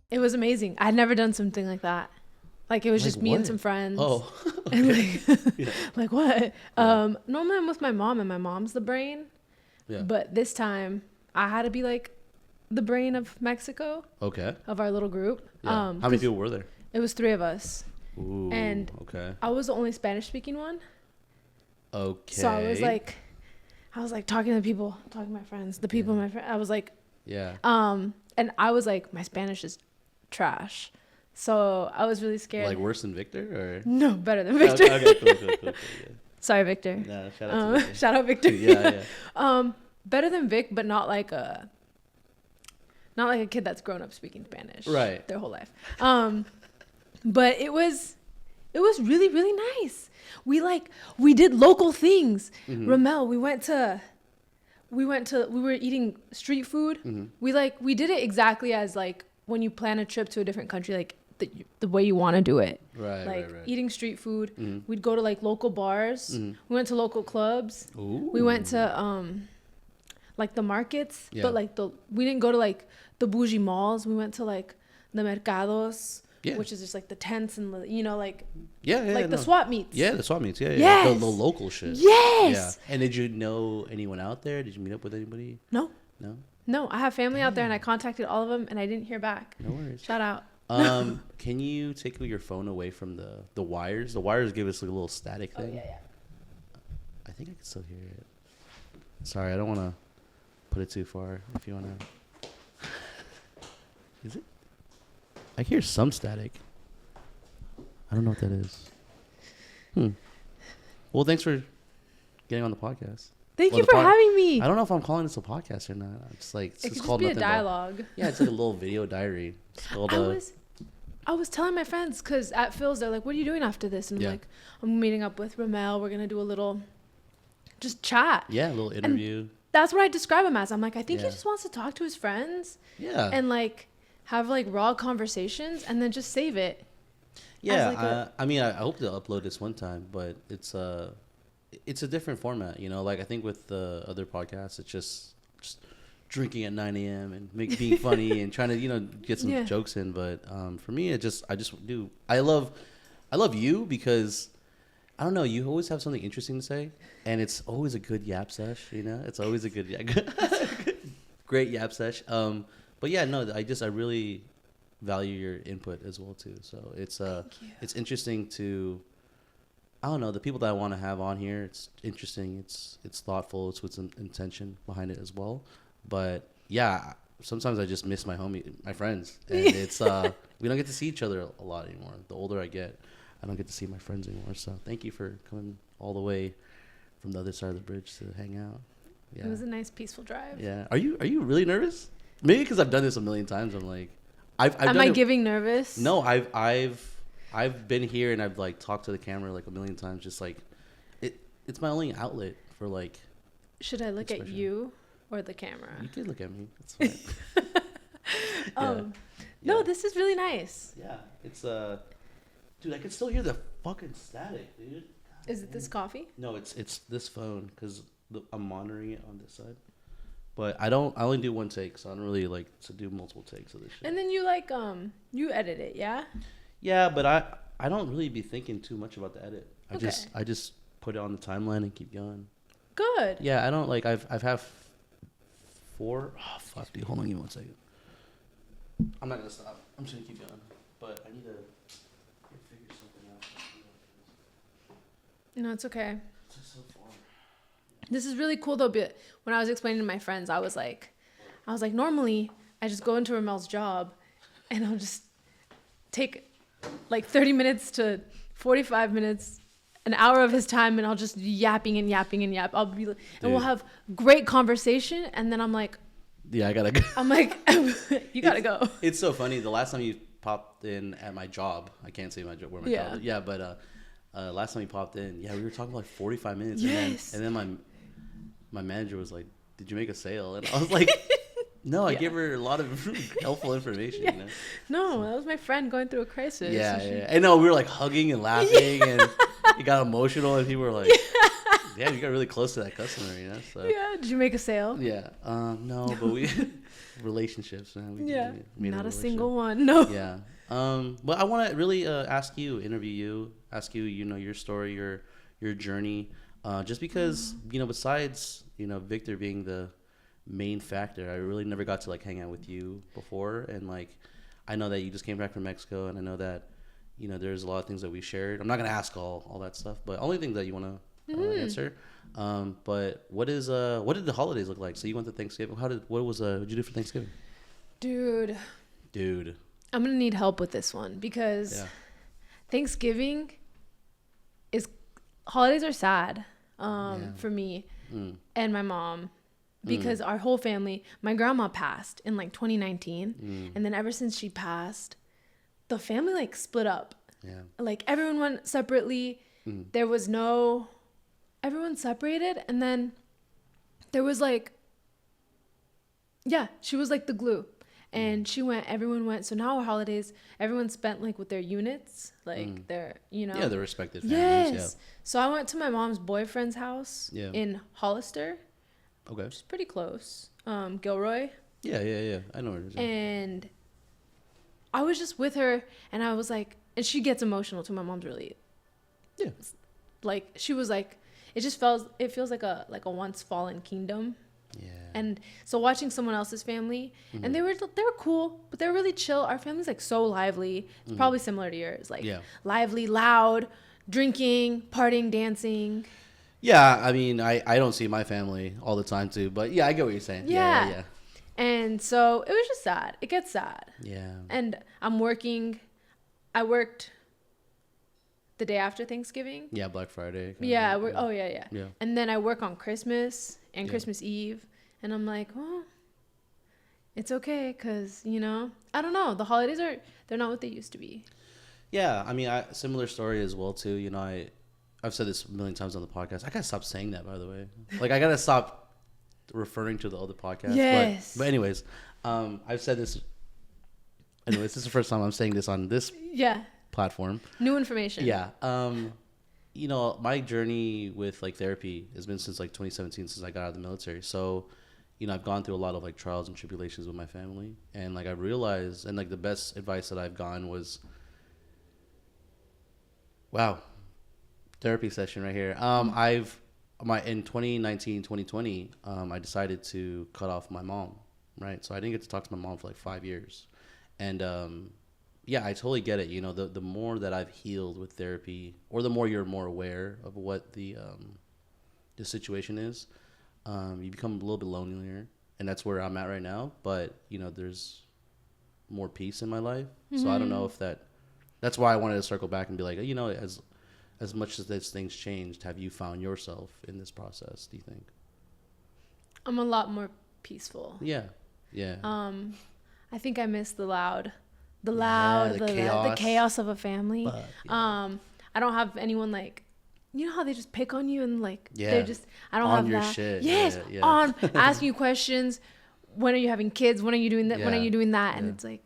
It was amazing. I'd never done something like that. Like it was just me and some friends. Oh, okay. And like, Yeah. like what? Yeah. Normally I'm with my mom, and my mom's the brain. Yeah. But this time I had to be like the brain of Mexico. Okay. Of our little group. Yeah. How many people were there? It was 3 of us. Ooh. And okay. I was the only Spanish speaking one. Okay. So I was like talking to people, talking to my friends, the people, my friends. I was like, yeah. And I was like, my Spanish is trash. So I was really scared. Like worse than Victor, or no, better than Victor. Okay, cool, yeah. Sorry, Victor. Yeah, shout out to Victor. Shout out Victor. Yeah. Better than Vic, but not like a kid that's grown up speaking Spanish right their whole life. But it was really, really nice. We did local things. Mm-hmm. Ramel, we were eating street food. Mm-hmm. We did it exactly as like when you plan a trip to a different country, like the way you want to do it. Right. Eating street food. Mm-hmm. We'd go to like local bars. Mm-hmm. We went to local clubs. Ooh. We went to like the markets, yeah. but like we didn't go to like the bougie malls. We went to like the mercados, which is just like the tents and the, like the swap meets. Yeah, the swap meets. Yeah. Yes. The local shit. Yes. Yeah. And did you know anyone out there? Did you meet up with anybody? No, I have family out there, and I contacted all of them, and I didn't hear back. No worries. Shout out. Can you take your phone away from the wires? The wires give us like a little static thing. Oh, yeah. I think I can still hear it. Sorry, I don't want to put it too far. If you want to. Is it? I hear some static. I don't know what that is. Well, thanks for getting on the podcast. Thank you for having me. I don't know if I'm calling this a podcast or not. It's like it could just be a dialogue. Yeah, it's like a little video diary. It's called I was telling my friends, because at Phil's, they're like, what are you doing after this? And I'm like, I'm meeting up with Ramel. We're going to do a little just chat. Yeah, a little interview. And that's what I describe him as. I'm like, I think he just wants to talk to his friends. Yeah. And like have like raw conversations and then just save it. Yeah. I hope to upload this one time, but it's a different format, like I think with the other podcasts, it's just drinking at 9 a.m. and being funny and trying to, get some jokes in. But for me, I love you because I don't know, you always have something interesting to say, and it's always a good yap sesh, it's always a good great yap sesh. But yeah, no, I really value your input as well too. So it's interesting to, I don't know, the people that I want to have on here, it's interesting, it's thoughtful, it's with some intention behind it as well. But yeah, sometimes I just miss my friends, and it's we don't get to see each other a lot anymore. The older I get, I don't get to see my friends anymore. So thank you for coming all the way from the other side of the bridge to hang out. Yeah. It was a nice peaceful drive. Yeah. Are you really nervous? Maybe because I've done this a million times. I'm like, Am I giving nervous? No, I've been here and I've like talked to the camera like a million times. Just like it's my only outlet for like. Should I look at you or the camera? You can look at me. It's fine. No, this is really nice. Yeah, it's dude, I can still hear the fucking static, dude. Is it this coffee? No, it's this phone because I'm monitoring it on this side. But I only do one take, so I don't really like to do multiple takes of this shit. And then you you edit it, yeah? Yeah, but I don't really be thinking too much about the edit. I just put it on the timeline and keep going. Good. Yeah, I don't like I've have 4. Oh fuck, dude, hold on, give me 1 second. I'm not gonna stop. I'm just gonna keep going. But I need to figure something out. No, it's okay. It's just so far. This is really cool though. But when I was explaining to my friends, I was like, normally I just go into Ramel's job, and I'll just take like 30 minutes to 45 minutes, an hour of his time, and I'll just yapping and yapping and yap. I'll be, and we'll have great conversation, and then I'm like, yeah, I gotta go. I'm like, you gotta go. It's so funny. The last time you popped in at my job, I can't say my job where my job is. Yeah, but last time you popped in, we were talking for like 45 minutes. Yes. And then my manager was like, "Did you make a sale?" And I was like, "No, I gave her a lot of helpful information." No, that was my friend going through a crisis. Yeah. And no, we were like hugging and laughing, and it got emotional, and people were like, "Yeah, you got really close to that customer, So. Yeah. Did you make a sale? Yeah. No, but relationships, man. We Yeah, made not a relationship. single one. No. Yeah. But I want to really interview you, ask you, your story, your journey, just because besides Victor being the main factor, I really never got to like hang out with you before, and like I know that you just came back from Mexico, and I know that there's a lot of things that we shared. I'm not gonna ask all that stuff, but only thing that you want to answer. But what did the holidays look like? So you went to Thanksgiving. What'd you do for Thanksgiving? Dude. I'm going to need help with this one because Thanksgiving holidays are sad for me and my mom because our whole family, my grandma passed in like 2019. And then ever since she passed, the family like split up. Yeah. Like everyone went separately. There was everyone separated. And then there was like, she was like the glue. And everyone went. So now our holidays, everyone spent like with their units, like their, Yeah, their respective families. Yes. Yeah. So I went to my mom's boyfriend's house in Hollister. Okay. Which is pretty close. Gilroy. Yeah. I know where it is. And I was just with her and I was like, and she gets emotional too. My mom's really, like, she was like, it feels like a once fallen kingdom. Yeah. And so watching someone else's family, and they were cool, but they were really chill. Our family's like so lively. It's probably similar to yours, like lively, loud, drinking, partying, dancing. Yeah, I mean, I don't see my family all the time too, but yeah, I get what you're saying. Yeah. And so it was just sad. It gets sad. Yeah. And I'm working. I worked the day after Thanksgiving. Yeah, Black Friday. Yeah. Yeah. And then I work on Christmas and Christmas Eve. And I'm like, well, it's okay because, I don't know. The holidays they're not what they used to be. Yeah. I mean, similar story as well, too. I've said this a million times on the podcast. I got to stop saying that, by the way. Like, I got to stop referring to the other podcast. Yes. But anyways, I've said this. Anyways, this is the first time I'm saying this on this platform. New information. Yeah. My journey with like therapy has been since like 2017, since I got out of the military. So, I've gone through a lot of like trials and tribulations with my family, and like I realized, and like the best advice that I've gotten was, wow, therapy session right here. In 2019, 2020, I decided to cut off my mom, right? So I didn't get to talk to my mom for like 5 years, and I totally get it. The more that I've healed with therapy, or the more you're more aware of what the situation is, you become a little bit lonelier, and that's where I'm at right now. But there's more peace in my life, so I don't know if that's why I wanted to circle back and be like, as much as these things changed, have you found yourself in this process? Do you think? I'm a lot more peaceful. Yeah. I think I miss the chaos of a family. But, I don't have anyone like, how they just pick on you and like they're just, I don't have your that. Shit. Yes, on asking you questions. When are you having kids? When are you doing that? When are you doing that? And it's like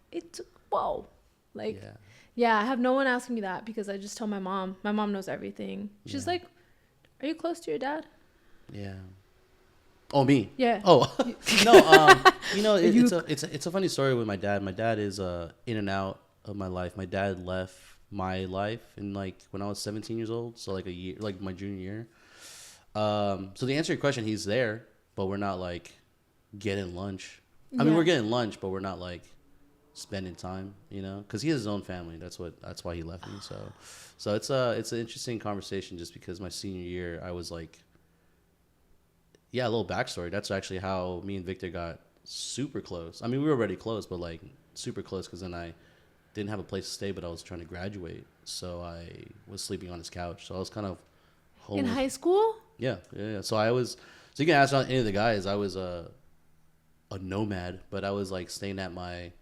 whoa, like I have no one asking me that because I just tell my mom. My mom knows everything. She's like, "Are you close to your dad?" Yeah. Oh, me? Yeah. Oh, no. It's a funny story with my dad. My dad is in and out of my life. My dad left my life in like when I was 17 years old, so like a year, like my junior year. So to answer your question, he's there, but we're not like getting lunch. I mean, we're getting lunch, but we're not like spending time, because he has his own family. That's why he left me. So it's an interesting conversation, just because my senior year I was like. Yeah, a little backstory. That's actually how me and Victor got super close. I mean, we were already close, but like super close because then I didn't have a place to stay, but I was trying to graduate. So I was sleeping on his couch. So I was kind of homeless. In high school? Yeah. So you can ask any of the guys, I was a nomad, but I was like staying at my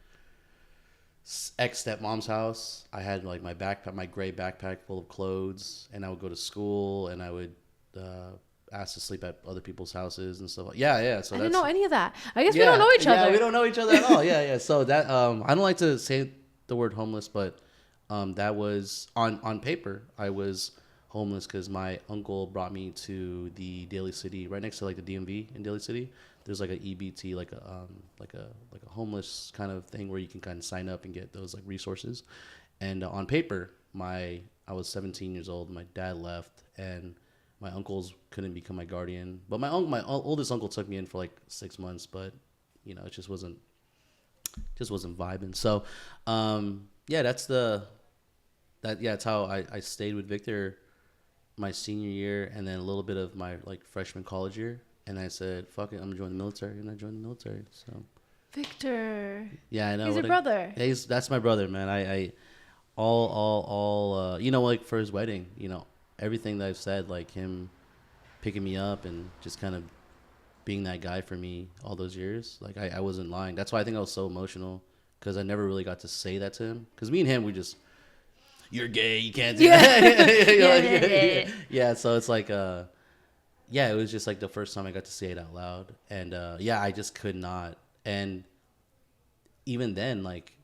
ex-stepmom's house. I had like my gray backpack full of clothes, and I would go to school, and I would, asked to sleep at other people's houses and stuff. Yeah. So I didn't know any of that. I guess we don't know each other. Yeah, we don't know each other at all. Yeah. So that I don't like to say the word homeless, but that was on paper. I was homeless because my uncle brought me to the Daly City, right next to like the DMV in Daly City. there's like a EBT, like a homeless kind of thing where you can kind of sign up and get those like resources. And on paper, I was 17 years old. My dad left, and my uncles couldn't become my guardian. But my oldest uncle took me in for like 6 months, but it just wasn't vibing. So, that's how I stayed with Victor my senior year, and then a little bit of my like freshman college year. And I said, "Fuck it, I'm gonna join the military," and I joined the military. So, Victor. Yeah, I know. He's your brother. That's my brother, man. I like for his wedding, everything that I've said, like him picking me up and just kind of being that guy for me all those years. Like I wasn't lying. That's why I think I was so emotional, because I never really got to say that to him. Because me and him, you're gay, you can't do that. Yeah. So it's like, it was just like the first time I got to say it out loud. And I just could not. And even then, like,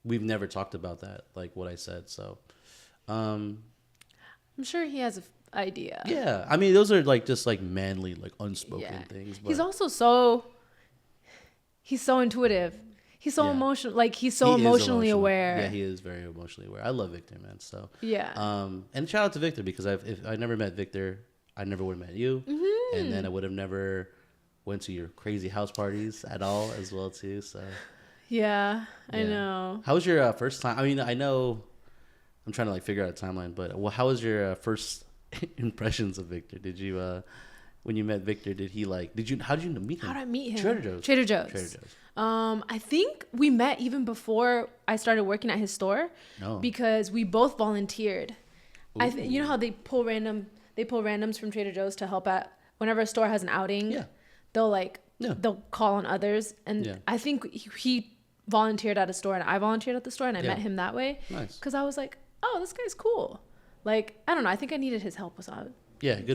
we've never talked about that, like what I said. So, I'm sure he has an idea. Yeah. I mean, those are like just like manly, like unspoken things. But he's also he's so intuitive. He's so emotional. Like he's so emotionally aware. Yeah, he is very emotionally aware. I love Victor, man. So and shout out to Victor, because if I never met Victor, I never would have met you, and then I would have never went to your crazy house parties at all as well too. So I know. How was your first time? I mean, I know I'm trying to like figure out a timeline, but how was your first impressions of Victor? Did you when you met Victor, how did you meet him? How did I meet him? Trader Joe's. I think we met even before I started working at his store, because we both volunteered. You know how they pull randoms from Trader Joe's to help out whenever a store has an outing. Yeah. They'll call on others, and I think he volunteered at a store and I volunteered at the store, and I met him that way. Nice. Because I was like, oh, this guy's cool. Like, I don't know. I think I needed his help. Good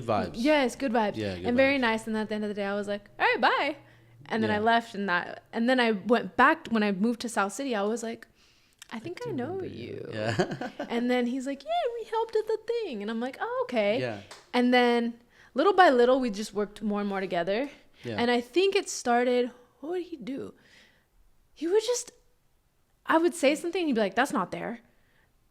vibes. Yes, good vibes. Yeah, good and vibes. Very nice. And at the end of the day, I was like, all right, bye. And then I left, and then I went back when I moved to South City. I was like, I think I know you. Yeah. And then he's like, yeah, we helped at the thing. And I'm like, oh, okay. Yeah. And then little by little, we just worked more and more together. Yeah. And I think it started, what would he do? He would I would say something, and he'd be like, that's not there.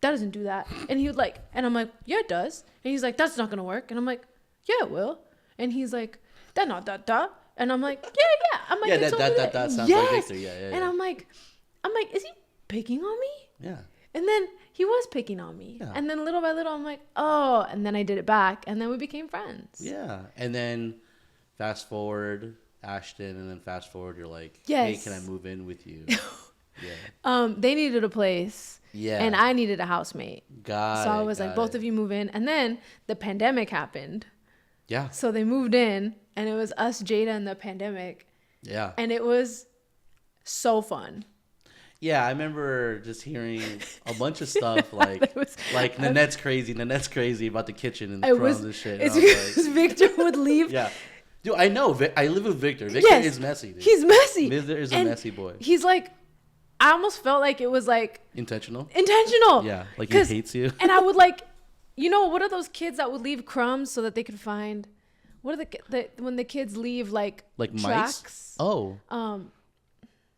That doesn't do that. And he would and I'm like, yeah, it does. And he's like, that's not going to work. And I'm like, yeah, it will. And he's like, that not that. And I'm like, yeah. I'm like, that sounds like Victor. Yeah. And I'm like, is he picking on me? Yeah. And then he was picking on me. Yeah. And then little by little, I'm like, oh. And then I did it back. And then we became friends. Yeah. And then fast forward, Ashton. And then fast forward, you're like, hey, can I move in with you? Yeah. They needed a place. Yeah. And I needed a housemate. So I was like, both of you move in. And then the pandemic happened. Yeah. So they moved in, and it was us, Jada, and the pandemic. Yeah. And it was so fun. Yeah, I remember just hearing a bunch of stuff like Ninette's crazy about the kitchen and the crumbs and shit. It's because Victor would leave. Yeah. Dude, I know. I live with Victor. Victor is messy, dude. He's messy. Victor is a messy boy. He's like, I almost felt like it was like intentional. Yeah, like he hates you. And I would what are those kids that would leave crumbs so that they could find? What are when the kids leave like tracks? Mice? Oh.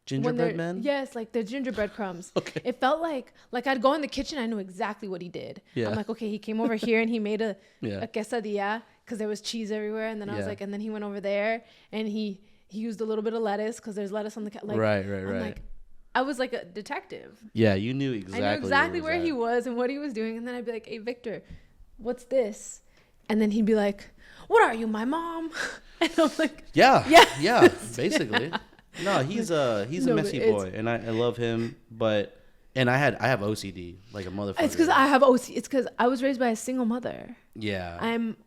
Gingerbread men? Yes, like the gingerbread crumbs. Okay. It felt like I'd go in the kitchen. I knew exactly what he did. Yeah. I'm like, okay, he came over here and he made a quesadilla because there was cheese everywhere. And then I was like, and then he went over there and he used a little bit of lettuce because there's lettuce on the right. Like, I was like a detective. Yeah, you knew exactly. I knew exactly where he was and what he was doing. And then I'd be like, hey, Victor, what's this? And then he'd be like, what are you, my mom? And I'm like, yeah, basically. Yeah. No, he's a messy boy, and I love him. And I have OCD like a motherfucker. It's because I have OCD. It's because I was raised by a single mother. Yeah, I'm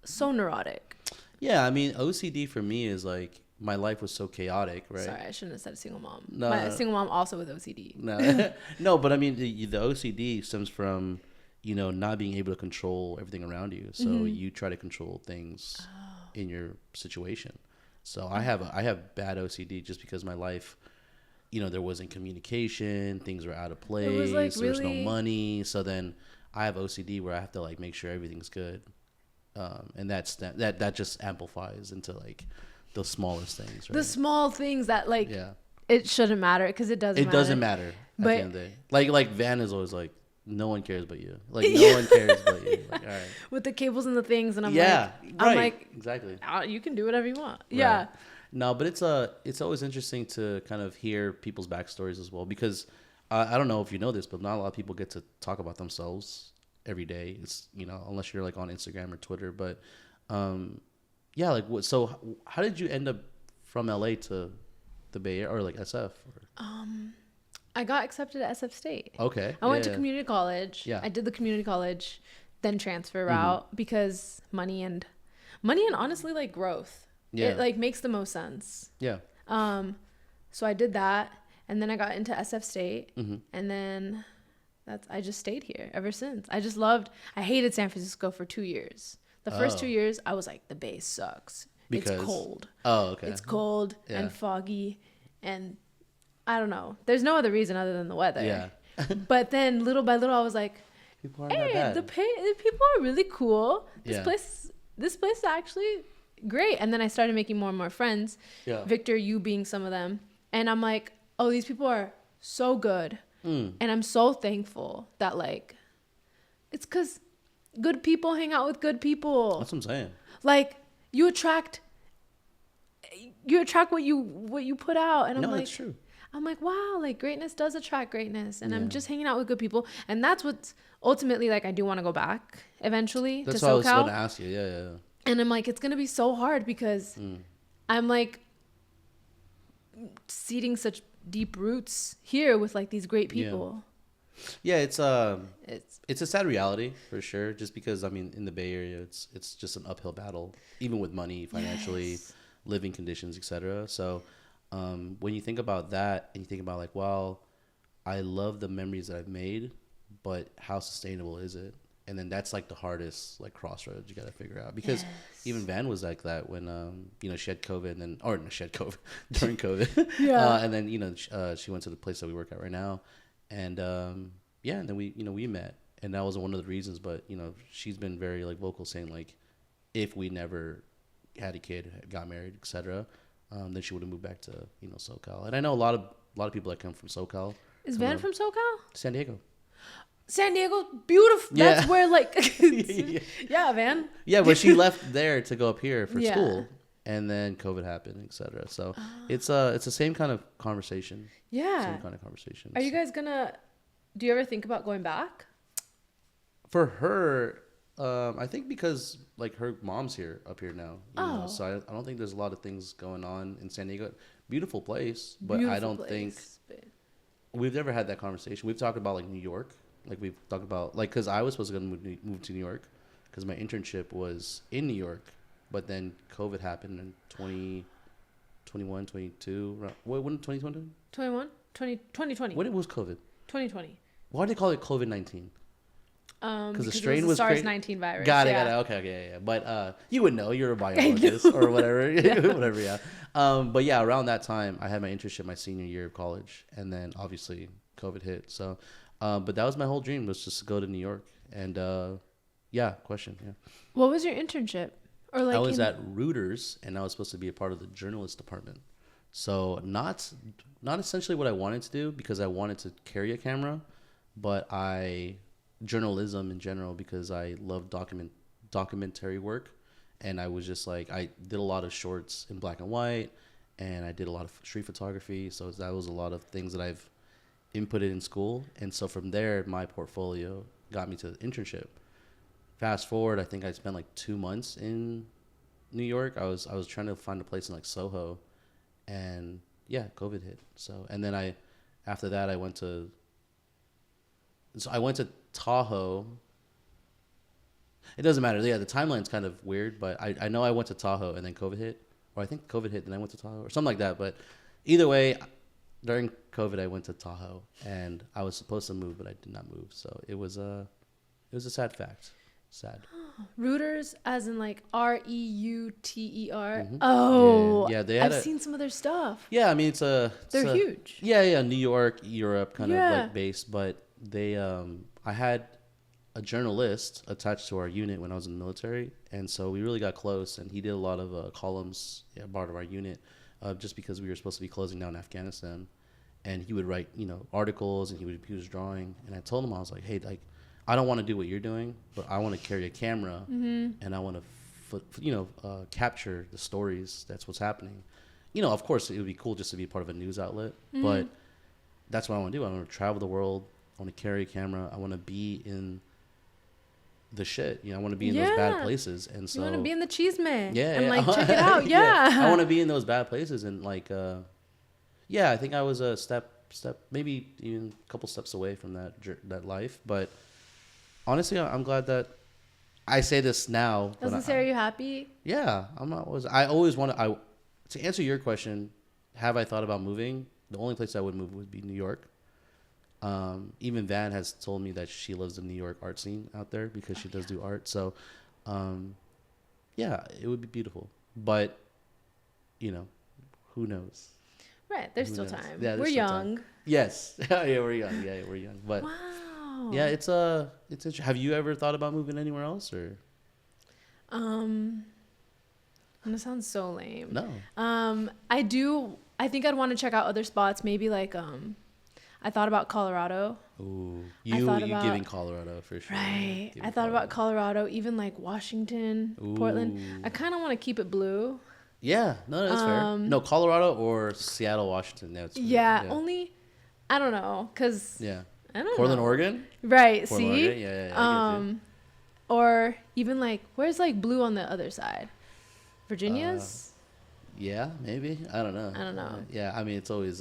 so neurotic. Yeah, I mean OCD for me is like my life was so chaotic, right? Sorry, I shouldn't have said a single mom. No, a single mom also with OCD. No, no, but I mean the OCD stems from not being able to control everything around you, so you try to control things in your situation. So I have bad OCD just because my life, there wasn't communication, things were out of place, there was no money. So then I have OCD where I have to like make sure everything's good, and that just amplifies into like the smallest things, right? The small things that like yeah, it shouldn't matter because it doesn't. it doesn't matter. At the end of the day, like Van is always like, no one cares but you. Like no one cares but you. Like, all right. With the cables and the things, and I'm like exactly. Oh, you can do whatever you want. Right. Yeah. No, but it's always interesting to kind of hear people's backstories as well, because I don't know if you know this, but not a lot of people get to talk about themselves every day. It's, unless you're like on Instagram or Twitter, but yeah, like what? So how did you end up from LA to the Bay Area or like SF? I got accepted at SF State. Okay. I went to community college. Yeah. I did the community college, then transfer route because money and honestly like growth. Yeah. It like makes the most sense. Yeah. So I did that, and then I got into SF State, Mm-hmm. and then I just stayed here ever since. I hated San Francisco for 2 years. The first 2 years, I was like, the Bay sucks. It's cold. Oh, okay. It's cold Yeah. and foggy, and I don't know. There's no other reason other than the weather. Yeah. But then little by little, I was like, People aren't hey, that bad. the people are really cool. Yeah. This place is actually great. And then I started making more and more friends. Yeah. Victor, you being some of them. And I'm like, oh, these people are so good. And I'm so thankful that like, it's because good people hang out with good people. That's what I'm saying. Like you attract what you put out. And I'm like, that's true. I'm like, wow, like greatness does attract greatness. And Yeah. I'm just hanging out with good people. And that's what's ultimately like, I do want to go back eventually That's to what I was SoCal. going to ask you. Yeah. And I'm like, it's going to be so hard because I'm like seeding such deep roots here with like these great people. Yeah, it's a It's sad reality for sure. Just because in the Bay Area, it's just an uphill battle, even with money, financially, Yes. living conditions, etc. So, when you think about that and you think about like, well, I love the memories that I've made, but how sustainable is it? And then that's like the hardest like crossroads you got to figure out, because even Van was like that when she had COVID and then she had COVID during COVID. Yeah. And then she went to the place that we work at right now, and and then we met, and that was one of the reasons. But she's been very like vocal, saying like, if we never had a kid, got married, etc., then she would have moved back to SoCal. And I know a lot of people that come from SoCal. Is Van from SoCal? San Diego. San Diego, beautiful. Yeah. That's where like, yeah, Van. Yeah, but she left there to go up here for Yeah. school, and then COVID happened, etc. So it's the same kind of conversation. Yeah. Same kind of conversation. Are you guys do you ever think about going back? For her, I think because like her mom's up here now. So I don't think there's a lot of things going on in San Diego. Beautiful place, but I don't think we've never had that conversation. We've talked about like New York. Like we've talked about like, because I was supposed to move to New York because my internship was in New York, but then COVID happened in 2021, 22. What, when 2020? 2020. When it was COVID? 2020. Why do they call it COVID-19? Because the strain it was was the crazy. SARS-19 virus. Got it. Yeah. Okay. But you would know. You're a biologist or whatever. Whatever, yeah. But yeah, around that time, I had my internship my senior year of college. And then obviously COVID hit. So, but that was my whole dream, was just to go to New York. And question. Yeah. What was your internship? Or like I was at Reuters, and I was supposed to be a part of the journalist department. So not essentially what I wanted to do, because I wanted to carry a camera, but journalism in general, because I love documentary work, and I was just like, I did a lot of shorts in black and white, and I did a lot of street photography, so that was a lot of things that I've inputted in school. And so from there, my portfolio got me to the internship. Fast forward, I think I spent like 2 months in New York. I was trying to find a place in like Soho, and yeah, COVID hit. So, and then after that I went to Tahoe. It doesn't matter. Yeah, the timeline's kind of weird, but I know I went to Tahoe and then COVID hit, or I think COVID hit and I went to Tahoe or something like that. But either way, during COVID I went to Tahoe, and I was supposed to move, but I did not move. So it was a sad fact. Sad. Reuters, as in like Reuter. Mm-hmm. Oh, yeah. I've seen some of their stuff. Yeah, I mean They're huge. Yeah, New York, Europe, kind of Yeah. like based, but they I had a journalist attached to our unit when I was in the military, and so we really got close. And he did a lot of columns, part of our unit, just because we were supposed to be closing down Afghanistan. And he would write, articles, and he was drawing. And I told him, I was like, hey, like, I don't want to do what you're doing, but I want to carry a camera, and I want to, capture the stories. That's what's happening. Of course, it would be cool just to be part of a news outlet, but that's what I want to do. I want to travel the world. I want to carry a camera. I want to be in the shit. I want to be in those bad places. And so you want to be in the cheese man. Yeah. And like check it out. Yeah. I want to be in those bad places. And like, I think I was a step, maybe even a couple steps away from that life. But honestly, I'm glad that I say this now. Doesn't say, are you happy? Yeah. I always want to answer your question. Have I thought about moving? The only place I would move would be New York. Even Van has told me that she loves the New York art scene out there because she does do art. So, it would be beautiful. But, who knows? Right. There's still time. Yeah, we're young. Time. Yes. Yeah, we're young. Yeah, we're young. But wow. Yeah, it's interesting. Have you ever thought about moving anywhere else or? That sounds so lame. No. I do. I think I'd want to check out other spots. Maybe like I thought about Colorado. Ooh, you giving Colorado for sure. Right. I thought about Colorado, even like Washington, Portland. I kind of want to keep it blue. Yeah, no, that's fair. No, Colorado or Seattle, Washington. Yeah, only, I don't know, cause I don't Portland, know. Oregon. Right. Portland, see. Oregon? Yeah. Or even like where's like blue on the other side? Virginia's. Yeah, maybe. I don't know. Yeah, I mean it's always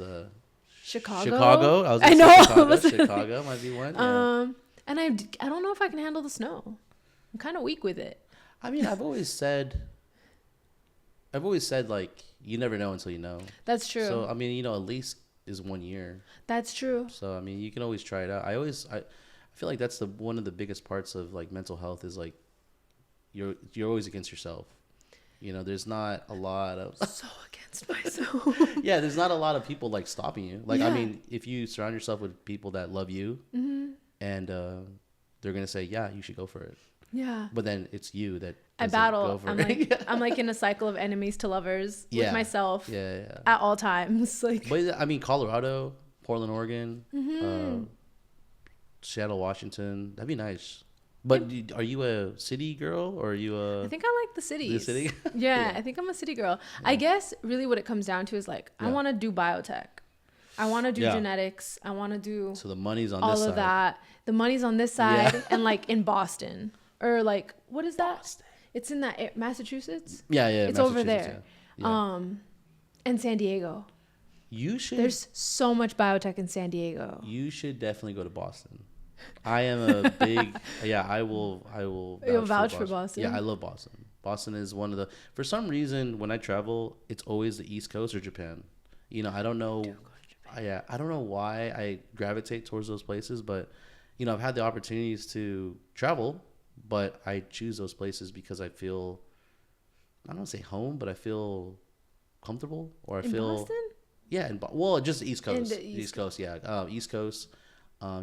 Chicago. I know. Chicago might be one. Yeah. And I don't know if I can handle the snow. I'm kind of weak with it. I mean, I've always said like you never know until you know. That's true. So I mean, at least is 1 year. That's true. So I mean, you can always try it out. I feel like that's one of the biggest parts of like mental health is like you're always against yourself. There's not a lot of so against myself. Yeah, there's not a lot of people like stopping you. Like I mean, if you surround yourself with people that love you, and they're gonna say, yeah, you should go for it. Yeah. But then it's you that I battle. I'm like in a cycle of enemies to lovers with myself. Yeah. At all times. Like. But I mean, Colorado, Portland, Oregon, Seattle, Washington. That'd be nice. But are you a city girl or are you a... I think I like the cities. The city? Yeah, I think I'm a city girl. Yeah. I guess really what it comes down to is like, I want to do biotech. I want to do genetics. I want to do... So the money's on all this side. All of that. The money's on this side and like in Boston. Or like, what is that? Boston. It's in that Massachusetts? Yeah. It's over there. Yeah. And San Diego. You should... There's so much biotech in San Diego. You should definitely go to Boston. I am a big I will You'll vouch for Boston. Yeah, I love Boston. Boston is one of the, for some reason when I travel it's always the East Coast or Japan. I don't know. I don't know why I gravitate towards those places, but I've had the opportunities to travel, but I choose those places because I feel, I don't want to say home, but I feel comfortable or I feel Boston? Yeah, just the East Coast. East Coast, yeah. East Coast.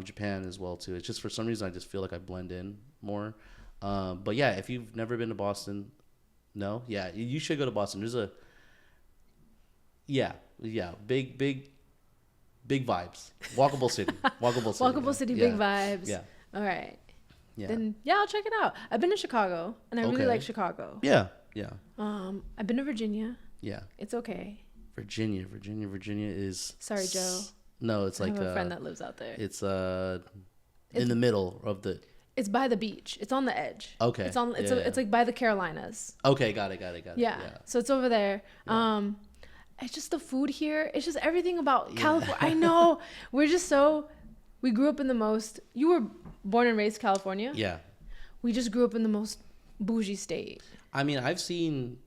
Japan as well too. It's just for some reason I just feel like I blend in more. But yeah, if you've never been to Boston, you should go to Boston. There's a big vibes. Walkable city. Walkable city, big vibes. Yeah. All right. Yeah. Then I'll check it out. I've been to Chicago and I really like Chicago. Yeah. I've been to Virginia. Yeah. It's okay. Virginia is. Sorry, Joe. No, it's I have a friend that lives out there. It's in the middle of the. It's by the beach. It's on the edge. Okay. It's like by the Carolinas. Okay, got it. Yeah. So it's over there. Yeah. It's just the food here. It's just everything about California. I know. We grew up in the most. You were born and raised California. Yeah. We just grew up in the most bougie state. I mean, I've seen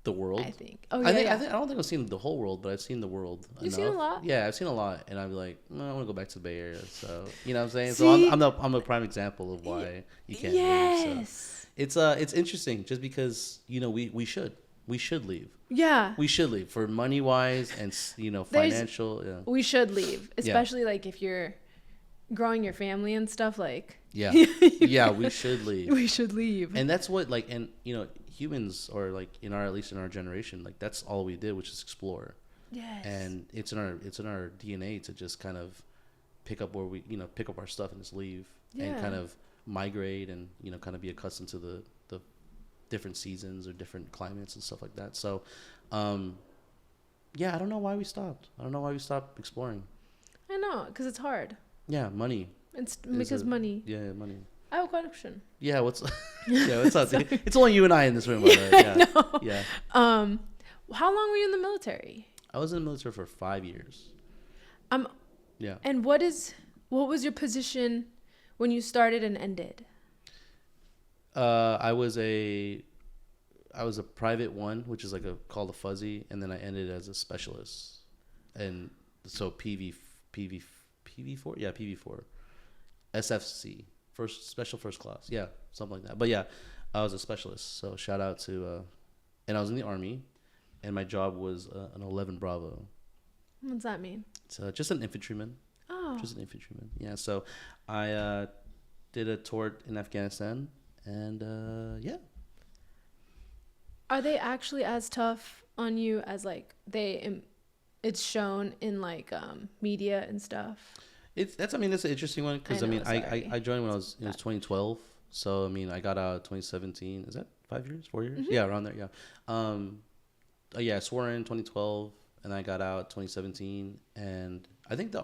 the world. I think. Oh yeah. I don't think I've seen the whole world, but I've seen the world. You've seen a lot. Yeah, I've seen a lot, and I'm like, I want to go back to the Bay Area. So you know what I'm saying. See? So I'm a prime example of why you can't leave. So it's interesting, just because we should leave. Yeah. We should leave for money wise and financial. Yeah. We should leave, especially like if you're Yeah. your family and stuff, like Yeah. Yeah, we should leave. we should leave. And that's what, like, and humans, or like at least in our generation, like that's all we did, which is explore. Yes. And it's in our DNA to just kind of pick up where we, pick up our stuff and just leave. Yeah. And kind of migrate and, kind of be accustomed to the different seasons or different climates and stuff like that. So, yeah, I don't know why we stopped. I don't know why we stopped exploring. I know, because it's hard. Yeah, money. It's because money. Yeah, money. I have a question. Yeah, what's up? It's only you and I in this room. Right? Yeah. Yeah. How long were you in the military? I was in the military for 5 years. Yeah. And what was your position when you started and ended? I was a private one, which is like called a fuzzy, and then I ended as a specialist, and so PV4, yeah, PV4, SFC, special first class, yeah, something like that. But yeah, I was a specialist. So shout out to, and I was in the Army, and my job was an 11 Bravo. What does that mean? It's just an infantryman. Oh. Just an infantryman. Yeah. So I did a tour in Afghanistan, and yeah. Are they actually as tough on you as like it's shown in like media and stuff? That's an interesting one, because I joined when it was 2012. So I got out 2017. Is that 5 years, 4 years? Mm-hmm. Yeah, around there. Yeah. Yeah, I swore in 2012, and I got out 2017. And I think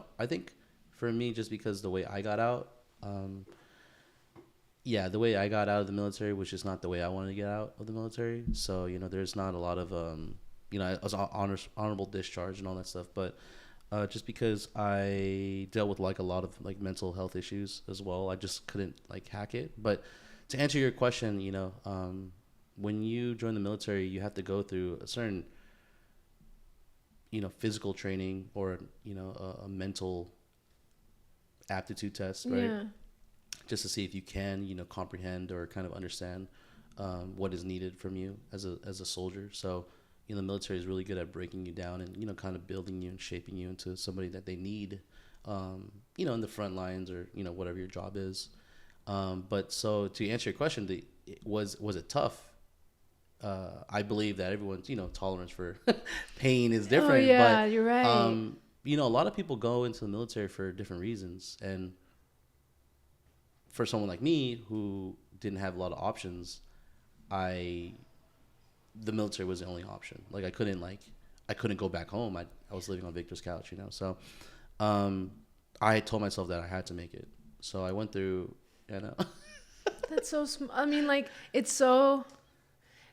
for me, just because the way I got out, the way I got out of the military was just not the way I wanted to get out of the military. So, there's not a lot of, I was honorable discharge and all that stuff. But just because I dealt with like a lot of like mental health issues as well, I just couldn't like hack it. But to answer your question, when you join the military, you have to go through a certain, physical training, or, a mental aptitude test, right? Yeah. Just to see if you can, comprehend or kind of understand what is needed from you as a soldier. So, the military is really good at breaking you down and, kind of building you and shaping you into somebody that they need, in the front lines, or, whatever your job is. But so to answer your question, was it tough? I believe that everyone's, tolerance for pain is different. Oh, yeah, but, you're right. A lot of people go into the military for different reasons. And for someone like me who didn't have a lot of options, the military was the only option. Like I couldn't go back home. I was living on Victor's couch, So, I told myself that I had to make it. So I went through, That's so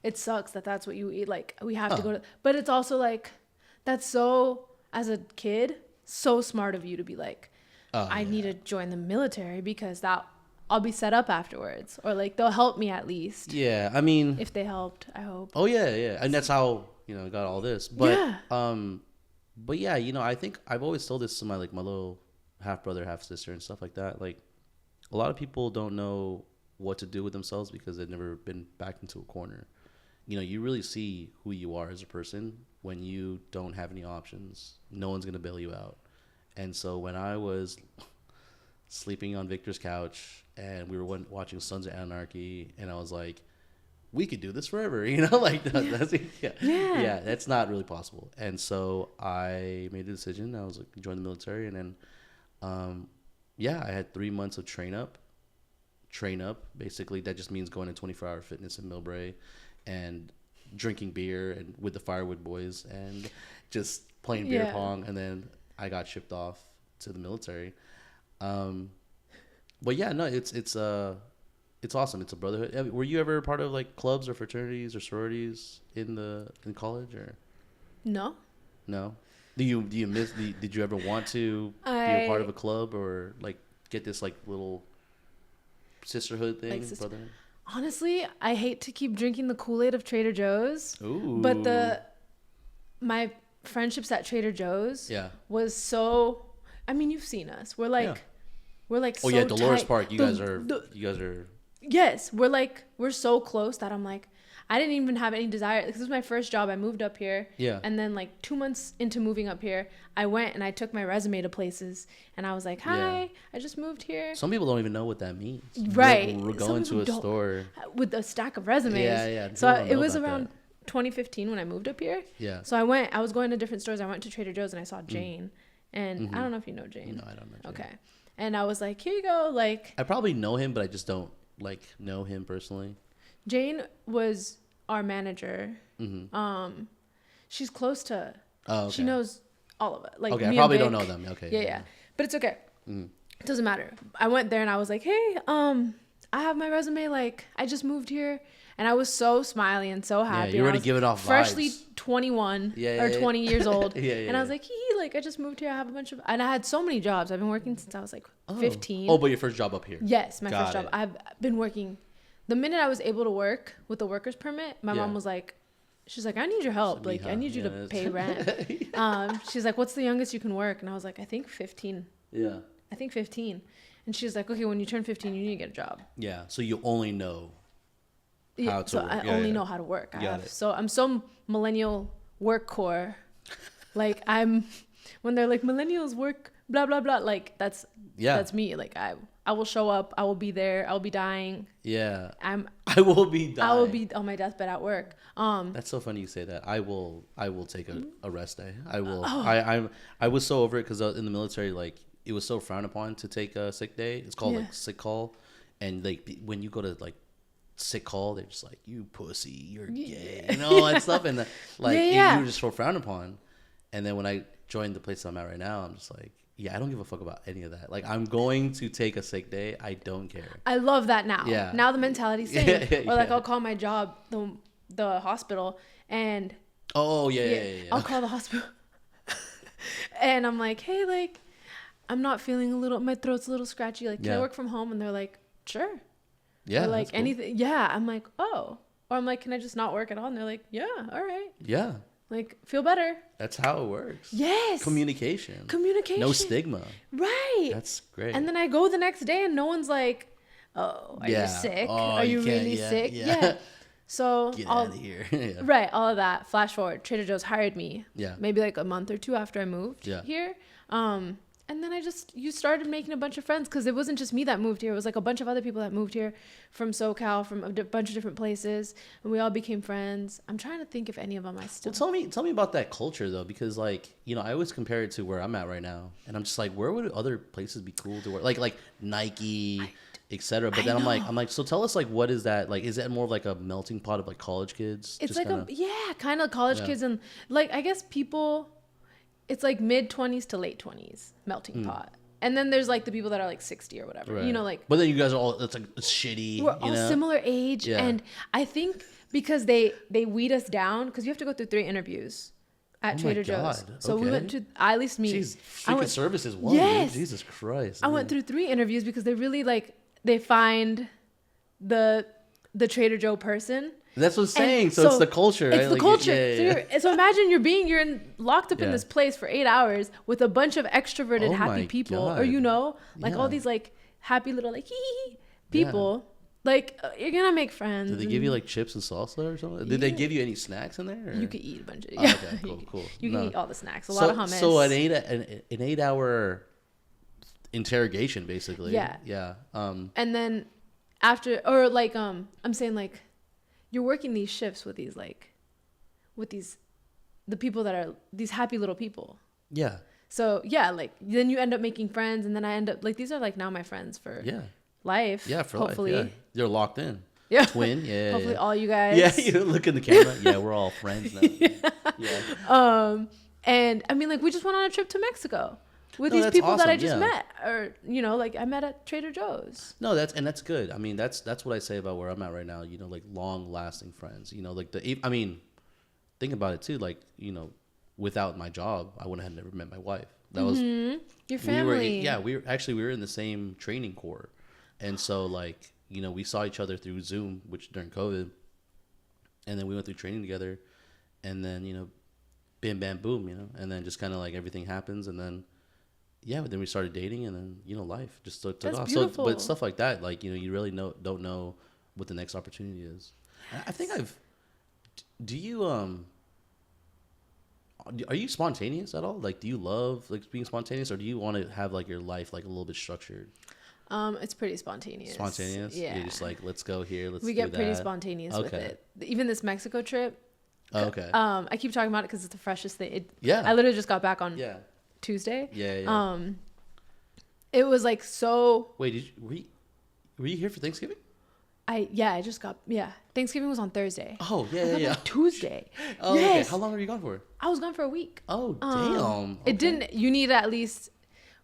it sucks that that's what you eat. Like we have to go to, but it's also like, that's so, as a kid, so smart of you to be like, I need to join the military because I'll be set up afterwards, or like they'll help me at least. Yeah, if they helped, I hope. Oh yeah, and that's how I got all this. But but yeah, I think I've always told this to my little half brother, half sister, and stuff like that. Like a lot of people don't know what to do with themselves because they've never been backed into a corner. You really see who you are as a person when you don't have any options. No one's gonna bail you out. And so when I was sleeping on Victor's couch and we were watching Sons of Anarchy, and I was like, we could do this forever, that's not really possible. And so I made a decision. I was like, join the military, and then I had 3 months of train up. Basically that just means going to 24-hour fitness in Millbrae and drinking beer and with the Firewood boys and just playing beer pong. And then I got shipped off to the military. But yeah, no, it's awesome. It's a brotherhood. Were you ever part of like clubs or fraternities or sororities in college, or? No. Do you miss did you ever want to be a part of a club, or like get this like little sisterhood thing, brother? Honestly, I hate to keep drinking the Kool-Aid of Trader Joe's. Ooh. But my friendships at Trader Joe's was so, you've seen us. We're like so yeah, Dolores tight. Park. You guys are Yes, we're so close that I'm like, I didn't even have any desire. This was my first job. I moved up here. Yeah. And then like 2 months into moving up here, I went and I took my resume to places and I was like, hi, I just moved here. Some people don't even know what that means. Right. We're going to a store with a stack of resumes. Yeah. So it was around 2015 when I moved up here. Yeah. So I was going to different stores. I went to Trader Joe's and I saw Jane. And I don't know if you know Jane. No, I don't know Jane. Okay. And I was like, here you go. Like, I probably know him, but I just don't like know him personally. Jane was our manager. She's close to. Oh, okay. She knows all of it. Like, okay, I probably don't know them. Okay. Yeah. But it's okay. It doesn't matter. I went there and I was like, hey, I have my resume. Like, I just moved here. And I was so smiley and so happy. Yeah, you already give it off freshly vibes. 21 or 20 years old. And I was like, like, I just moved here. I have a bunch of, and I had so many jobs. I've been working since I was like 15. Oh, but your first job up here. Yes, my first job. I've been working. The minute I was able to work with the worker's permit, my mom was like, she's like, I need your help. Like, I need you to pay rent. She's like, what's the youngest you can work? And I was like, I think 15. Yeah. I think 15. And she's like, okay, when you turn 15, you need to get a job. Yeah. So you only know how to work. I only know how to work. I'm so millennial work core. Like, when they're like, millennials work, blah, blah, blah. Like, that's me. Like, I will show up. I will be there. I will be dying. Yeah. I will be dying. I will be on my deathbed at work. That's so funny you say that. I will take a rest day. I will. I was so over it because in the military, like, it was so frowned upon to take a sick day. It's called like sick call. And like when you go to like sick call, they're just like, you pussy, you're gay, and all that stuff. And like, you were just so frowned upon. And then when I joined the place I'm at right now, I'm just like, I don't give a fuck about any of that. Like, I'm going to take a sick day. I don't care. I love that now. Yeah. Now the mentality's same. Or like, I'll call my job, the hospital, and I'll call the hospital. And I'm like, hey, like, I'm not feeling my throat's a little scratchy. Like, can I work from home? And they're like, sure. Yeah. Or like anything. Cool. Yeah. I'm like, oh. Or I'm like, can I just not work at all? And they're like, yeah, all right. Yeah. Like, feel better. That's how it works. Yes. Communication. No stigma. Right. That's great. And then I go the next day and no one's like, oh, are you sick? Are you really sick? Yeah. So get out of here. Right. All of that. Flash forward. Trader Joe's hired me. Yeah. Maybe like a month or two after I moved here. And then you started making a bunch of friends because it wasn't just me that moved here. It was like a bunch of other people that moved here from SoCal, from a bunch of different places. And we all became friends. I'm trying to think if any of them I still... Well, tell me about that culture, though, because, like, you know, I always compare it to where I'm at right now. And I'm just like, where would other places be cool to work? Like Nike, etc. But then I'm like, so tell us, like, what is that? Like, is that more of like a melting pot of, like, college kids? It's just like kind of college kids. And, like, I guess people... It's like mid-20s to late 20s melting pot. And then there's like the people that are like 60 or whatever. Right. You know, like... But then you guys are all... It's like it's shitty. We're all similar age. Yeah. And I think because they weed us down... Because you have to go through 3 interviews at Trader Joe's. So we went to... At least me. Jeez, freaking services. One, yes. Dude. Jesus Christ. I went through 3 interviews because they really like... They find the Trader Joe person... That's what I'm saying. So it's the culture, right? It's the culture. So imagine you're locked up in this place for 8 hours with a bunch of extroverted, happy people, God. Or all these like happy little like hee people. Like you're gonna make friends. Did they give you like chips and salsa or something? Did they give you any snacks in there? Or? You could eat a bunch of. Yeah. Oh, okay, cool. You can eat all the snacks. A lot of hummus. So an 8-hour interrogation, basically. Yeah. Yeah. And then after, or like I'm saying like. You're working these shifts with the people that are these happy little people. Yeah. So like then you end up making friends, and then I end up like these are like now my friends for life. Yeah, for hopefully. Life. Yeah. They're locked in. Yeah. Twin. Yeah. Hopefully all you guys. Yeah, you look in the camera. Yeah, we're all friends now. Yeah. And I mean like we just went on a trip to Mexico. With these people that I just met, or like I met at Trader Joe's. No, that's good. I mean, that's what I say about where I'm at right now. You know, like long lasting friends. You know, like think about it too. Like without my job, I wouldn't have never met my wife. That was your family. We were in the same training corps, and so like we saw each other through Zoom, which during COVID, and then we went through training together, and then bam bam boom, and then just kind of like everything happens, and then. Yeah, but then we started dating, and then life just took off. Beautiful. So, but stuff like that, like you really don't know what the next opportunity is. I think Do you are you spontaneous at all? Like, do you love like being spontaneous, or do you want to have like your life like a little bit structured? It's pretty spontaneous. Spontaneous? Yeah. You're just like, let's go here. Let's we do get pretty that. spontaneous with Okay. it. Even this Mexico trip. Oh, okay. I keep talking about it because it's the freshest thing. Yeah. I literally just got back on Yeah. Tuesday. Yeah. It was like so. Wait, were you here for Thanksgiving? I just got Thanksgiving was on Thursday. Oh I got back Tuesday. Oh, yes. okay. How long were you gone for? I was gone for a week. Oh, damn. It didn't. You need at least.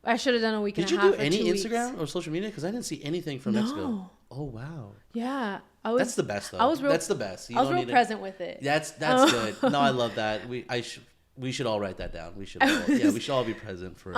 I should have done a week and a half. Did you do any 2 weeks. Instagram or social media? Because I didn't see anything from Mexico. Oh wow. Yeah, That's the best though. That's the best. I was real present with it. That's good. No, I love that. We should all write that down. We should all be present for.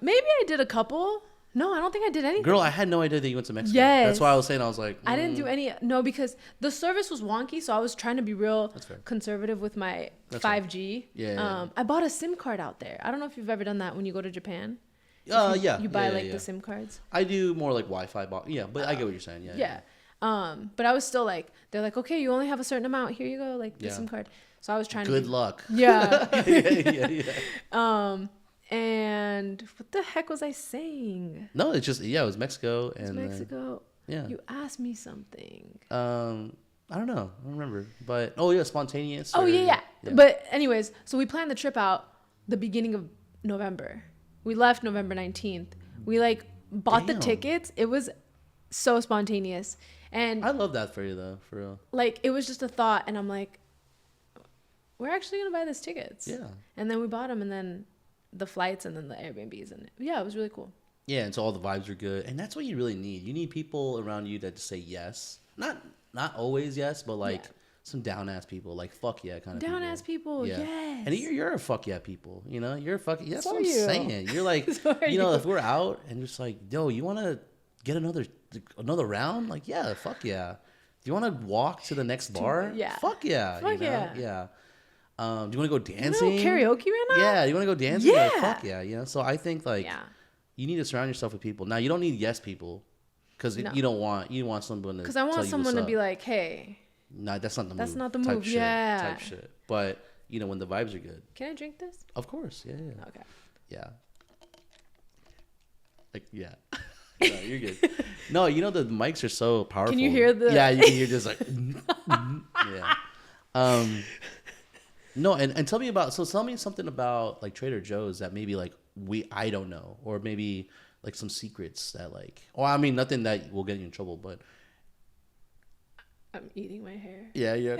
Maybe I did a couple. No, I don't think I did anything. Girl, I had no idea that you went to Mexico. Yes. That's why I was saying, I was like, I didn't do any. No, because the service was wonky, so I was trying to be real That's fair. conservative with my That's 5G. Yeah. I bought a SIM card out there. I don't know if you've ever done that when you go to Japan. Yeah. You buy the the SIM cards. I do more like Wi-Fi. Yeah, but I get what you're saying. Yeah. But I was still like, they're like, okay, you only have a certain amount. Here you go, like the Yeah. SIM card. So I was trying to. Good luck. Yeah. yeah. And what the heck was I saying? No, it's just it was Mexico and Mexico. yeah. You asked me something. I don't know. I don't remember. But spontaneous. Oh yeah. But anyways, so we planned the trip out the beginning of November. We left November 19th. We like bought the tickets. It was so spontaneous. And I love that for you though, for real. like it was just a thought and I'm like, we're actually gonna buy these tickets. Yeah. And then we bought them and then the flights and then the Airbnbs and it was really cool. Yeah, and so all the vibes are good. And that's what you really need. You need people around you that just say yes. Not always yes, but like some down ass people, like fuck yeah kind of down ass people, yeah. yes. And you're a fuck yeah people, you know? You're a fuck that's So what I'm saying. You're like if we're out and just like, yo, you wanna get another round? Like, yeah, fuck yeah. Do you wanna walk to the next bar? Yeah. Fuck yeah. Fuck you know? yeah. Do you want to go dancing? Karaoke right now? Yeah, you want to go dancing? Yeah. Like, fuck yeah, you know? So I think like you need to surround yourself with people. Now you don't need yes people because you want someone to. Because I want someone to be like, hey. Nah, that's not the move. That's not the type move. Shit, yeah. Type shit. But when the vibes are good. Can I drink this? Of course. Yeah. Okay. Yeah. Like yeah. No, you're good. No, the mics are so powerful. Can you hear the? Yeah, you can hear just like. Yeah. No, and tell me something about like Trader Joe's that maybe like I don't know, or maybe like some secrets that like, I mean nothing that will get you in trouble, but I'm eating my hair. yeah.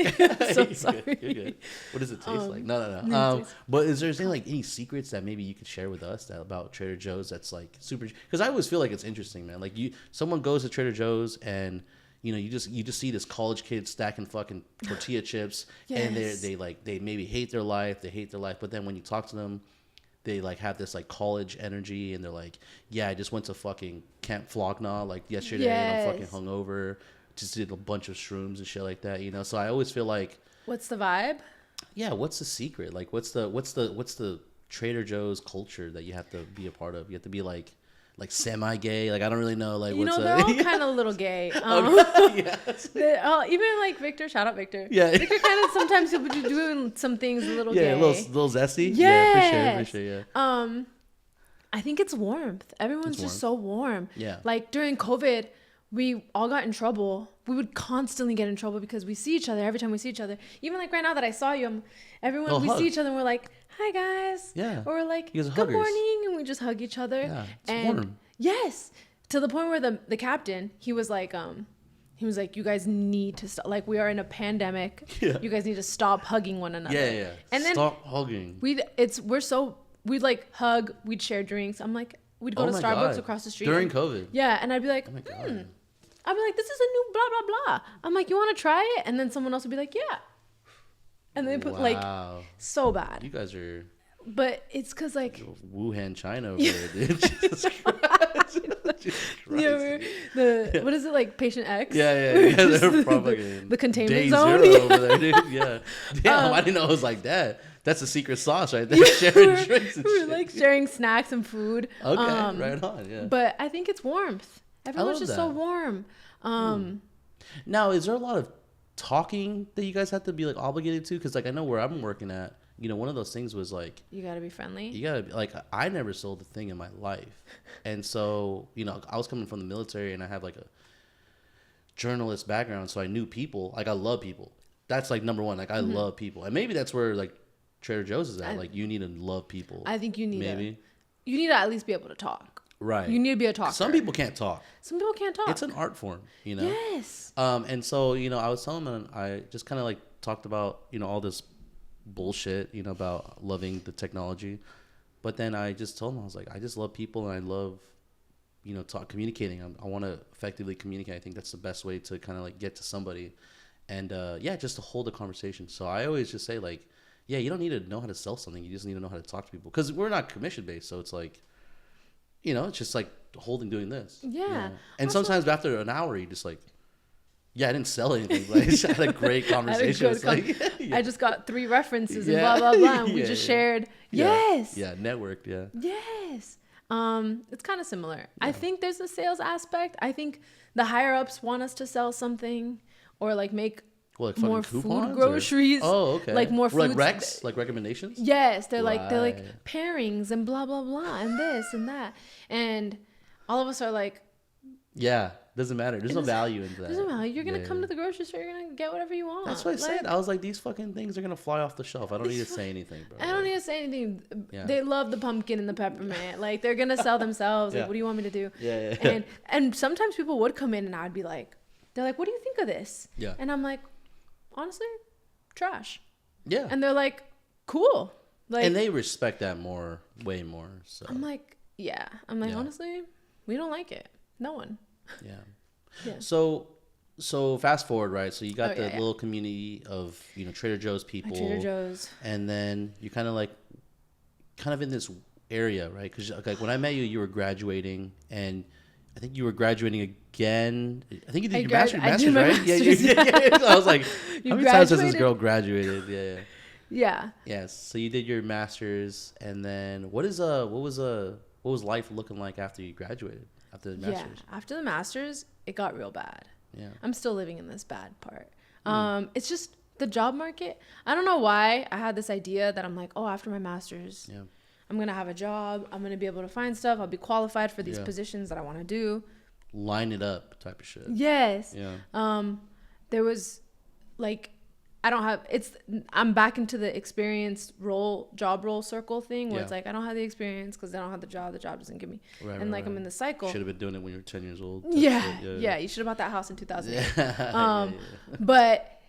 So sorry. You're good. What does it taste like? No. But is there like any secrets that maybe you could share with us about Trader Joe's that's like super? Because I always feel like it's interesting, man. Like someone goes to Trader Joe's and. You just see this college kid stacking fucking tortilla chips, and they maybe hate their life, but then when you talk to them, they like have this like college energy, and they're like, yeah, I just went to fucking Camp Flog Gnaw like yesterday, and I'm fucking hungover, just did a bunch of shrooms and shit like that, So I always feel like, what's the vibe? Yeah, what's the secret? Like, what's the Trader Joe's culture that you have to be a part of? You have to be like semi-gay, like I don't really know, like they're all kind of a little gay. Yes. Even like Victor, shout out Victor. Yeah, Victor kind of sometimes he'll be doing some things a little gay. Yeah, a little zesty. Yes. Yeah, for sure. Yeah. I think it's warmth. Everyone's just so warm. Yeah. Like during COVID, we all got in trouble. We would constantly get in trouble because we see each other every time we see each other. Even like right now that I saw you, we see each other and we're like, hi guys. Yeah. Or we're like, good huggers. morning, and we just hug each other. Yeah. It's warm. Yes. To the point where the captain, he was like, you guys need to stop. Like, we are in a pandemic. Yeah. You guys need to stop hugging one another. Yeah. And then stop hugging. we'd like hug. We'd share drinks. I'm like, we'd go to Starbucks across the street during COVID. Yeah, and I'd be like, oh my God. I'd be like, this is a new blah blah blah. I'm like, you want to try it? And then someone else would be like, yeah. And they put like so bad. You guys are. But it's because like Wuhan, China over there, dude. Jesus Christ. What is it, like Patient X? Yeah. They're probably the containment day zone. Zero over there, dude. Yeah. Damn, I didn't know it was like that. That's a secret sauce right there. Sharing drinks and we're shit. like sharing snacks and food. Okay, right on. Yeah. But I think it's warmth. Everyone's just so warm. Now, is there a lot of talking that you guys have to be like obligated to? Because like I know where I'm working at, you know, one of those things was like you gotta be friendly. You gotta be like, I never sold a thing in my life, and so you know, I was coming from the military, and I have like a journalist background, so I knew people. Like I love people. That's like number one. Like I love people, and maybe that's where like Trader Joe's is at. Like you need to love people. I think you need you need to at least be able to talk. Right. You need to be a talker. Some people can't talk. Some people can't talk. It's an art form, you know. Yes. And so you know, I was telling them, I just kind of like talked about you know all this bullshit, you know, about loving the technology, but then I just told them I was like, I just love people and I love, you know, communicating. I want to effectively communicate. I think that's the best way to kind of like get to somebody, and yeah, just to hold a conversation. So I always just say like, yeah, you don't need to know how to sell something. You just need to know how to talk to people because we're not commission based. So it's like, you know, it's just like doing this. Yeah. You know? And also, sometimes after an hour, you just like, yeah, I didn't sell anything, but I just had a great conversation. Yeah. I just got 3 references and blah, blah, blah. And we just shared. Yes. Yeah, networked, yeah. Yes. It's kind of similar. Yeah. I think there's a sales aspect. I think the higher ups want us to sell something or like make more food groceries. Oh, okay. Like more food. Like recs, like recommendations? Yes. They're like pairings and blah, blah, blah and this and that. And all of us are like, yeah. Doesn't matter. There's no value in that. Doesn't matter. You're gonna come to the grocery store. You're gonna get whatever you want. That's what I said. I was like, these fucking things are gonna fly off the shelf. I don't need to say anything, bro. I don't need to say anything. Yeah. They love the pumpkin and the peppermint. Like they're gonna sell themselves. Like, what do you want me to do? Yeah. And sometimes people would come in and I'd be like, they're like, what do you think of this? Yeah. And I'm like, honestly, trash. Yeah. And they're like, cool. Like, and they respect that way more. So I'm like, yeah. Honestly, we don't like it. No one. Yeah. Yeah. So fast forward, right? So you got the little community of, you know, Trader Joe's people. Trader Joe's. And then you kind of in this area, right? Because like when I met you, you were graduating, and I think you were graduating again. I think you did your master's, right? Yeah. I was like, how many times has this girl graduated? Yeah. Yeah. Yes. So you did your master's, and then what was life looking like after you graduated? After the master's? Yeah, after the master's, it got real bad. Yeah. I'm still living in this bad part. It's just the job market. I don't know why I had this idea that I'm like, oh, after my master's, I'm going to have a job. I'm going to be able to find stuff. I'll be qualified for these positions that I want to do. Line it up type of shit. Yes. Yeah. There was like, I'm back into the experienced job role circle thing where it's like, I don't have the experience because I don't have the job doesn't give me. Right, and I'm in the cycle. Should have been doing it when you were 10 years old. Yeah. You should have bought that house in 2008. But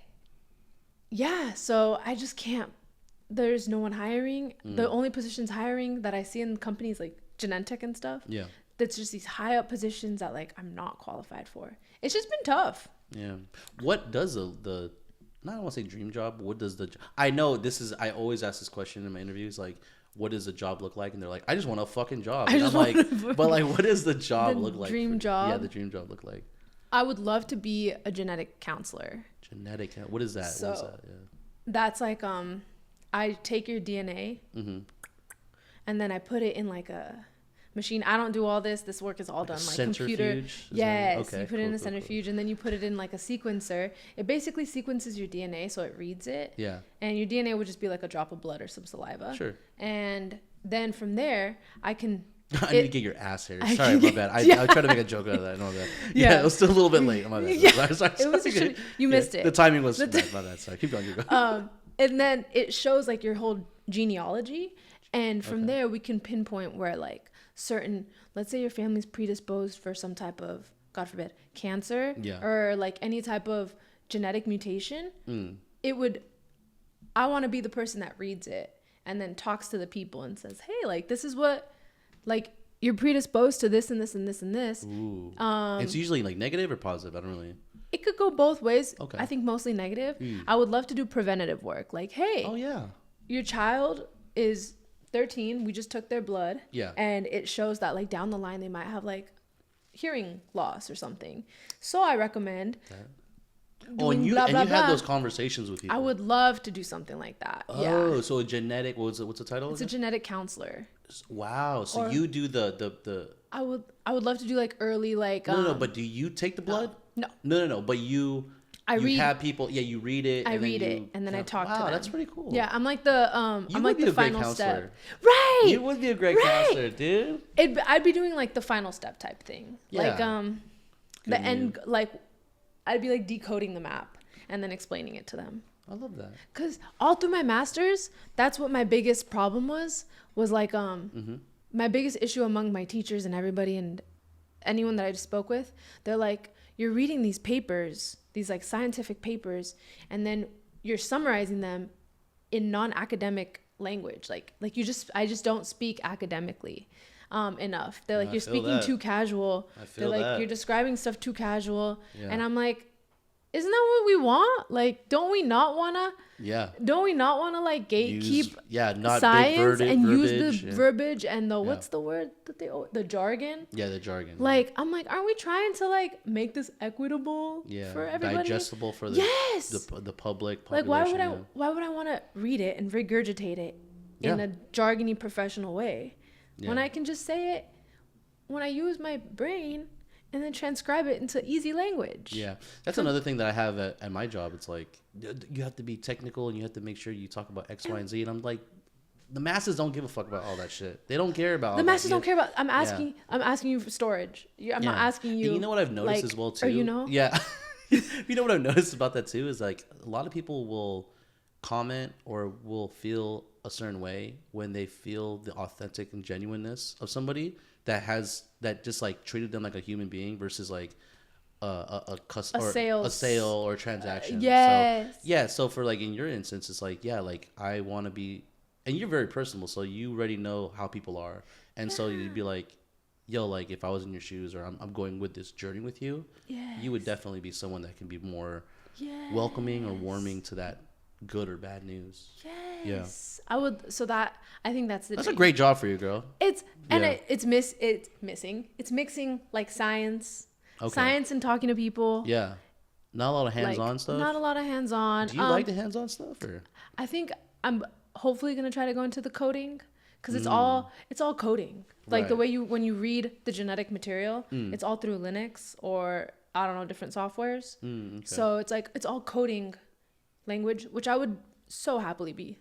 yeah, so I just can't, there's no one hiring. The only positions hiring that I see in companies like Genentech and stuff. Yeah. That's just these high up positions that like I'm not qualified for. It's just been tough. Yeah. What does the I don't want to say dream job. What does I know this is, I always ask this question in my interviews, like, what does the job look like? And they're like, I just want a fucking job. And I'm like, but like, what does the job look like? Dream job? Yeah, the dream job look like. I would love to be a genetic counselor. What is that? So what is that? Yeah. That's like, I take your DNA and then I put it in like a machine. I don't do all this. This work is all done like computer. Yes, you put it in a centrifuge and then you put it in like a sequencer. It basically sequences your DNA, so it reads it. Yeah. And your DNA would just be like a drop of blood or some saliva. Sure. And then from there, I can. I need to get your ass hair. Sorry, my bad. I tried to make a joke out of that. I know that. Yeah, it was still a little bit late. My bad. Yeah. Sorry. You missed it. The timing was bad. My bad. Sorry. Keep going. And then it shows like your whole genealogy, and from there we can pinpoint where like certain, let's say your family's predisposed for some type of, God forbid, cancer or like any type of genetic mutation. I want to be the person that reads it and then talks to the people and says, hey, like this is what, like you're predisposed to this and this and this and this. Ooh. It's usually like negative or positive. I don't really. It could go both ways. Okay. I think mostly negative. I would love to do preventative work. Like, hey, your child is 13, we just took their blood. Yeah. And it shows that like down the line they might have like hearing loss or something. So I recommend you had those conversations with people. I would love to do something like that. Oh, so a genetic, what's the title? It's a genetic counselor. Wow. So you do the I would love to do like early like No, but do you take the blood? No. But you have people. Yeah, you read it. I read it and then I talk to them. Wow, that's pretty cool. Yeah, I'm like the I'm like the final step. Right. You would be a great counselor, dude. I'd be doing like the final step type thing. Yeah. Like the end, like I'd be like decoding the map and then explaining it to them. I love that. Cause all through my master's, that's what my biggest problem was like my biggest issue among my teachers and everybody and anyone that I just spoke with. They're like, you're reading these papers, these like scientific papers, and then you're summarizing them in non-academic language. Like I just don't speak academically enough. They're like, you're speaking too casual. They're like, you're describing stuff too casual. Yeah. And I'm like, isn't that what we want? Like, don't we not want to like gatekeep not science big and use the verbiage and the what's the word that the jargon? Yeah, the jargon. Like, I'm like, aren't we trying to like make this equitable for everybody? Digestible for the public population. Like, why would I want to read it and regurgitate it in a jargony professional way when I can just say it when I use my brain and then transcribe it into easy language? Yeah, that's another thing that I have at my job. It's like, you have to be technical and you have to make sure you talk about X, Y, and Z. And I'm like, the masses don't give a fuck about all that shit. They don't care about all that. The masses don't care about. I'm asking you for storage. I'm not asking you. And you know what I've noticed as well too? You know? Yeah. You know what I've noticed about that too is like a lot of people will comment or will feel a certain way when they feel the authentic and genuineness of somebody that just like treated them like a human being versus like a sale or a transaction. Yes. So for like in your instance, it's like, like I want to be, and you're very personable, so you already know how people are, and so you'd be like, yo, like if I was in your shoes or I'm going with this journey with you, you would definitely be someone that can be more welcoming or warming to that good or bad news. Yes. I would. So that, I think that's a great job for you, girl. It's mixing like science and talking to people. Yeah. Not a lot of hands-on stuff. Not a lot of hands-on. Do you like the hands-on stuff, or? I think I'm hopefully gonna try to go into the coding because it's all coding. Like the way when you read the genetic material, it's all through Linux or I don't know, different softwares. Okay. So it's like it's all coding language, which I would so happily be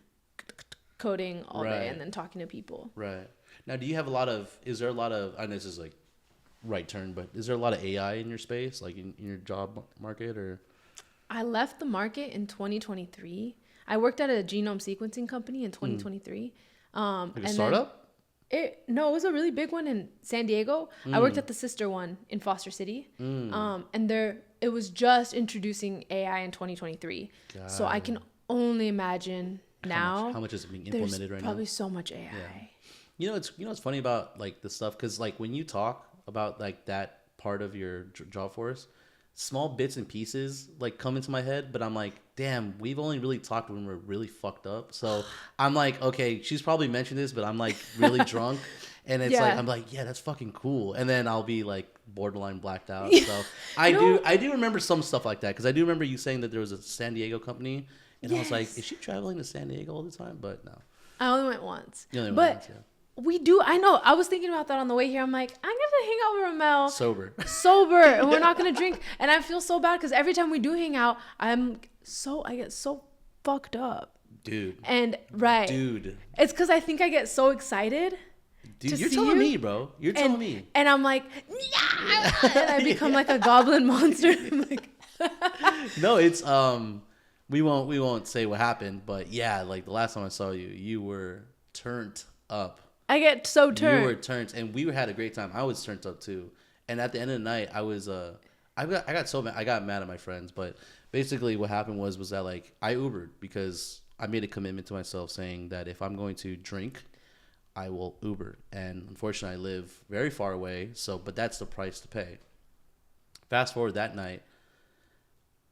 coding all day and then talking to people. Right. Now, is there a lot of, I know this is like right turn, but is there a lot of AI in your space, like in your job market, or? I left the market in 2023. I worked at a genome sequencing company in 2023. Like a startup? No, it was a really big one in San Diego. I worked at the sister one in Foster City. And it was just introducing AI in 2023. So I can only imagine now. How much is it being implemented right now? Probably so much AI. Yeah. You know what's funny about like the stuff, because like when you talk about like that part of your job force, small bits and pieces like come into my head, but I'm like, damn, we've only really talked when we're really fucked up. So I'm like, okay, she's probably mentioned this, but I'm like really drunk, and it's like I'm like, yeah, that's fucking cool, and then I'll be like borderline blacked out. So I do remember some stuff like that, because I do remember you saying that there was a San Diego company, and I was like, is she traveling to San Diego all the time? But no, I only went once. We do. I know. I was thinking about that on the way here. I'm like, I'm going to hang out with Ramel. Sober. And we're not going to drink. And I feel so bad because every time we do hang out, I get so fucked up. Dude. And, it's because I think I get so excited. Dude, you're telling me, bro. You're telling me. And I'm like, yeah! And I become like a goblin monster. I'm like, no, it's, we won't say what happened, but yeah, like the last time I saw you, you were turned up. I get so turned. You were turned, and we had a great time. I was turned up too. And at the end of the night, I was I got so mad. I got mad at my friends, but basically what happened was that like I Ubered because I made a commitment to myself saying that if I'm going to drink, I will Uber. And unfortunately, I live very far away, but that's the price to pay. Fast forward that night,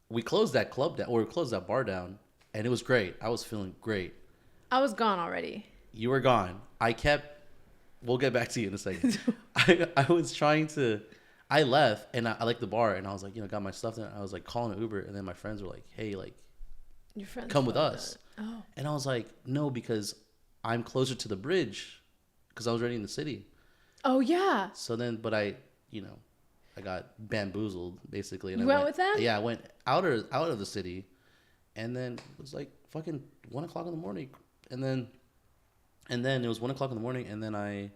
we closed that club down, or we closed that bar down, and it was great. I was feeling great. I was gone already. You were gone. We'll get back to you in a second. I left and I like the bar and I was like, got my stuff there. I was like calling an Uber, and then my friends were like, hey, like, your friends come with us. Oh. And I was like, no, because I'm closer to the bridge because I was already in the city. Oh, yeah. So then, but I bamboozled basically. And You went with them? Yeah, I went out of the city, and then it was like fucking 1:00 in the morning, and then it was 1:00 in the morning, and then I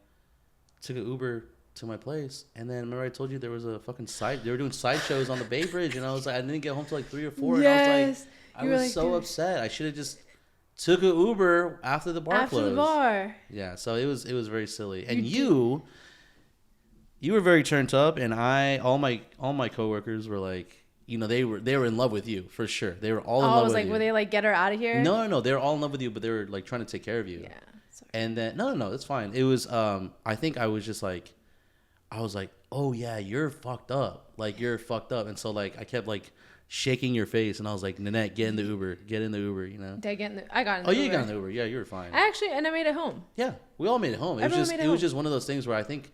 took an Uber to my place, and then remember I told you there was a fucking they were doing sideshows on the Bay Bridge, and I was like, I didn't get home till like 3 or 4, and I was like, I was so upset. I should have just took an Uber after the bar closed. After the bar. Yeah, so it was very silly. And you were very turned up, and all my coworkers were like, you know, they were in love with you for sure. They were all in love with you. Were they like, get her out of here? No, they were all in love with you, but they were like trying to take care of you. Yeah. Sorry. And then no, it's fine. It was I think I was just like, I was like, oh yeah, you're fucked up. Like you're fucked up. And so like I kept like shaking your face, and I was like, Ninette, get in the Uber, you know. Did I get in the? I got in the Uber. Uber. You got in the Uber. Yeah, you were fine. And I made it home. Yeah, we all made it home. It was just one of those things where I think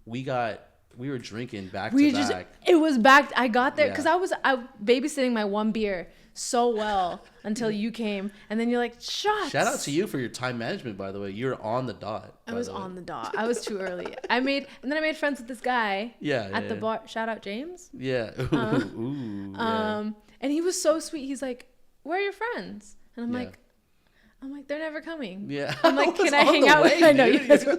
we were drinking back to back. It was back. I got there because I was babysitting my one beer so well until you came, and then you're like, shots. Shout out to you for your time management, by the way. You're on the dot. I was on the dot. I was too early. And then I made friends with this guy. At the bar. Shout out James. Yeah. Yeah. And he was so sweet. He's like, "Where are your friends?" And I'm like, they're never coming. Yeah. I'm like, can I hang out with? I know you guys were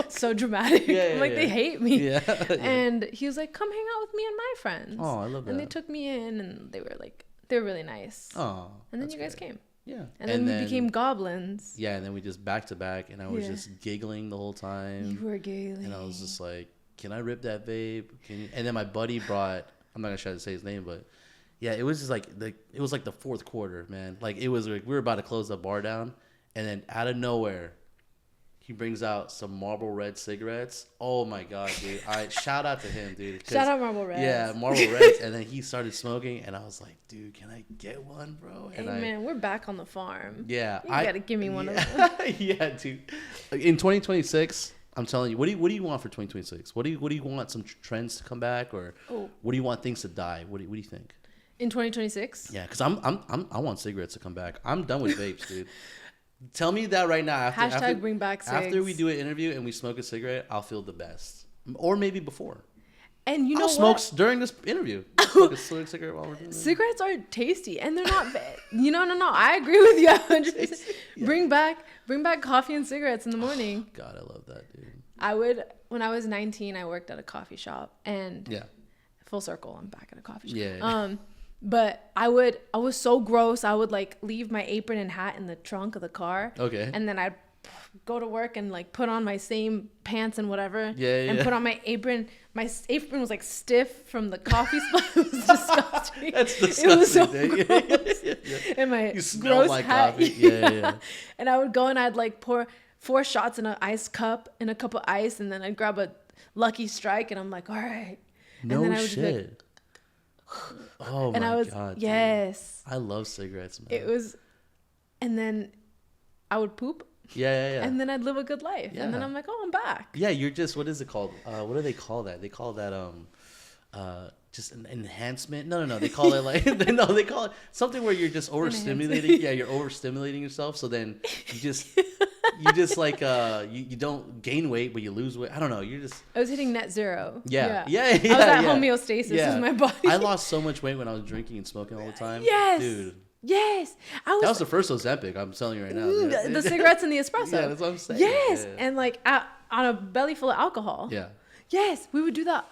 so dramatic. I'm like, they hate me. Yeah. And he was like, come hang out with me and my friends. Oh, I love that. And they took me in, and they were really nice. Oh. And then you guys came. Yeah. And then we became goblins. Yeah, and then we just back to back, and I was just giggling the whole time. You were giggling. And I was just like, can I rip that vape? And then my buddy brought, I'm not gonna try to say his name, but yeah, it was just like it was like the fourth quarter, man. Like it was like we were about to close the bar down, and then out of nowhere, he brings out some Marlboro Red cigarettes. Oh my god, dude! Shout out to him, dude. Shout out Marlboro Reds. Yeah, Marlboro Reds. And then he started smoking, and I was like, dude, can I get one, bro? And hey man, we're back on the farm. Yeah, you gotta give me one of them. Yeah, dude. In 2026, I'm telling you, what do you want for 2026? What do you want? Some trends to come back, or what do you want things to die? What do you think? In 2026? Yeah, because I want cigarettes to come back. I'm done with vapes, dude. Tell me that right now. After bring back cigs. After we do an interview and we smoke a cigarette, I'll feel the best. Or maybe before. And you know I'll smoke during this interview. Smoke a cigarette while we're doing this. Cigarettes are tasty, and they're not bad. No. I agree with you 100%. Yeah. Bring back coffee and cigarettes in the morning. God, I love that, when dude. I was 19, I worked at a coffee shop, and full circle, I'm back at a coffee shop. Yeah. But I was so gross. I would like leave my apron and hat in the trunk of the car. Okay. And then I'd go to work and like put on my same pants and whatever. Yeah. And put on my apron. My apron was like stiff from the coffee spot. It was disgusting. That's disgusting. It was so gross. Yeah. And my gross like hat. Coffee. Yeah. And I would go and I'd like pour 4 shots in an ice cup, in a cup of ice, and then I'd grab a Lucky Strike, and I'm like, all right. No and then shit. Oh my god! Yes, dude. I love cigarettes, man. It was, and then I would poop. Yeah. And then I'd live a good life, and then I'm like, oh, I'm back. Yeah, you're just, what is it called? What do they call that? They call that just an enhancement. No. They call it like they call it something where you're just overstimulating. Yeah, you're overstimulating yourself. So then you just like you don't gain weight, but you lose weight. I don't know. I was hitting net zero. Yeah. I was at homeostasis with my body. I lost so much weight when I was drinking and smoking all the time. Yes, dude. Yes, that was the first Ozempic. I'm telling you right now. The cigarettes and the espresso. Yeah, that's what I'm saying. Yes, yeah. And like on a belly full of alcohol. Yeah. Yes, we would do that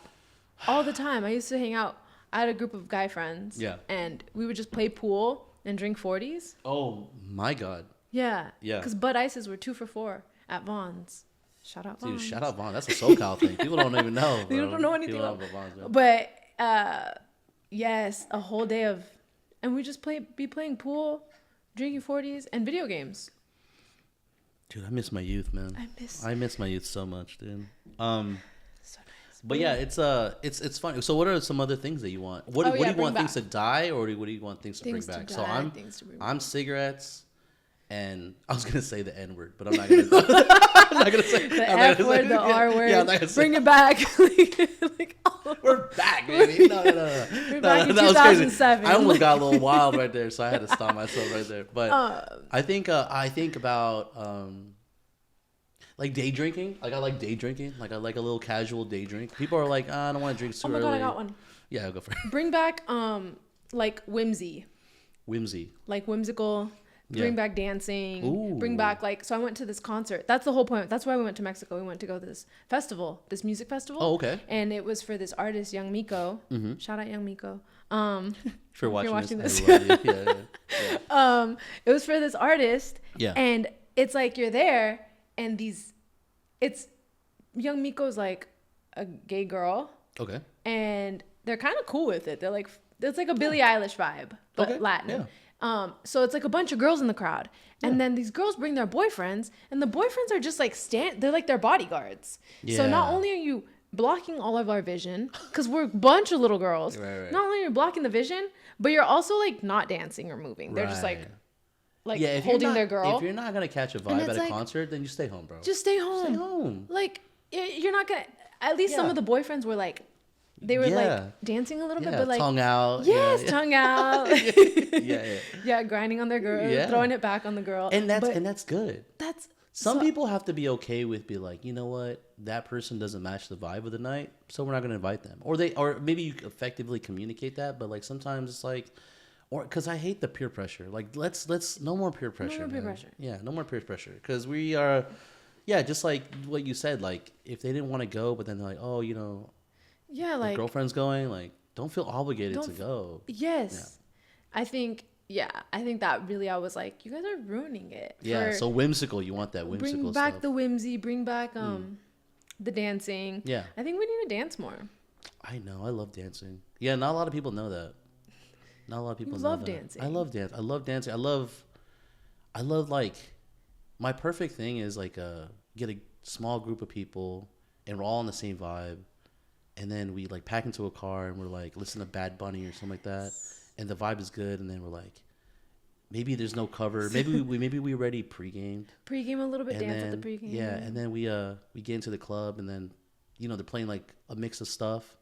all the time. I used to hang out. I had a group of guy friends. Yeah. And we would just play pool and drink 40s. Oh my god. Yeah. Yeah. Because Bud Ices were 2 for $4 at Vaughn's. Shout out Vaughn's. Dude, shout out Vaughn. That's a SoCal thing. People don't even know. They don't know anything about Vaughn's. But yes, a whole day of, and we just be playing pool, drinking 40s, and video games. Dude, I miss my youth, man. I miss my youth so much, dude. So nice. But yeah, it's funny. So what are some other things that you want? What do you want things to die, or what do you want things to bring back? So I'm cigarettes. And I was gonna say the N word, but I'm not gonna. I'm not gonna say the F word, the R word. Yeah, I'm not gonna say. Bring it back. We're back, baby. No. We're back in that 2007. Was crazy. I almost got a little wild right there, so I had to stop myself right there. But I think about Like day drinking. Like I like day drinking. Like I like a little casual day drink. People are like, I don't want to drink too early. Oh my god, I got one. Yeah, I'll go for it. Bring back like whimsy. Whimsy. Like whimsical. Bring Yeah. back dancing. Ooh. Bring back like, so I went to this concert. That's the whole point. That's why we went to Mexico. We went to go to this festival, this music festival. Oh, okay. And it was for this artist, Young Miko. Mm-hmm. Shout out Young Miko. For watching this. Yeah. It was for this artist. Yeah. And it's like you're there, and it's Young Miko's like a gay girl. Okay. And they're kind of cool with it. They're like, it's like a Billie Eilish vibe, but Okay. Latin. Yeah. So it's like a bunch of girls in the crowd, and then these girls bring their boyfriends, and the boyfriends are just like they're like their bodyguards. So not Yeah. only are you blocking all of our vision, because we're a bunch of little girls, Right. not only are you blocking the vision, but you're also like not dancing or moving. They're just like yeah, if holding you're not, their girl. If you're not gonna catch a And vibe at it's a like, concert, then you stay home, bro. Just stay home. Stay home. Like you're not gonna. At least some Yeah. of the boyfriends were like, they were Yeah. like dancing a little bit, but like tongue out. yes, yeah. tongue out. Yeah. Yeah, grinding on their girl, Yeah. throwing it back on the girl. And But that's good. that's Some so- people have to be okay with be like, you know what, that person doesn't match the vibe of the night, so we're not gonna invite them. Or maybe you effectively communicate that, but like sometimes it's like, or because I hate the peer pressure. Like let's no more peer pressure. more peer man. pressure. Yeah, no more peer pressure. Because we are, yeah, just like what you said. Like if they didn't want to go, but then they're like, oh, you know, yeah, your like girlfriend's going, like don't feel obligated to Don't go. yes, I think that really I was like, you guys are ruining it. Yeah, for- so whimsical. You want that whimsical bring back stuff. the whimsy, bring back the dancing. Yeah. I think we need to dance more. I know. I love dancing. Yeah, not a lot of people know that. Not a lot of people know love that. dancing. I love dance. I love dancing. I love like my perfect thing is like get a small group of people and we're all on the same vibe, and then we like pack into a car and we're like listen to Bad Bunny or something like that, and the vibe is good, and then we're like maybe there's no cover, maybe we already pre-gamed. Pregame a little bit, And dance then, at the pregame. yeah, and then we get into the club, and then you know they're playing like a mix of stuff.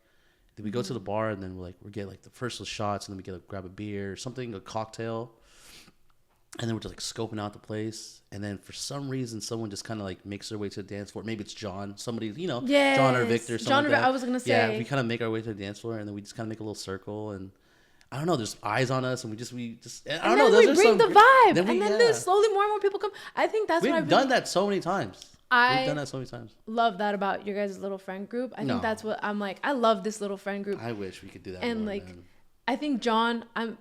Then we go to the bar, and then we get like the first of the shots, and then we grab a beer or something, a cocktail, and then we're just like scoping out the place. And then for some reason, someone just kind of like makes their way to the dance floor. Maybe it's John, somebody, you know, John or Victor, something like that. I was gonna say, yeah, we kind of make our way to the dance floor, and then we just kind of make a little circle, and I don't know, there's eyes on us, and we just I don't know. Then Those we are bring some, the vibe, then we- and then yeah. there's slowly more and more people come. I think that's what We've I've done that so many times. We've done that so many times. Love that about your guys' little friend group. I No. think that's what I'm like. I love this little friend group. I wish we could do that. And more, like, man. I think John, I'm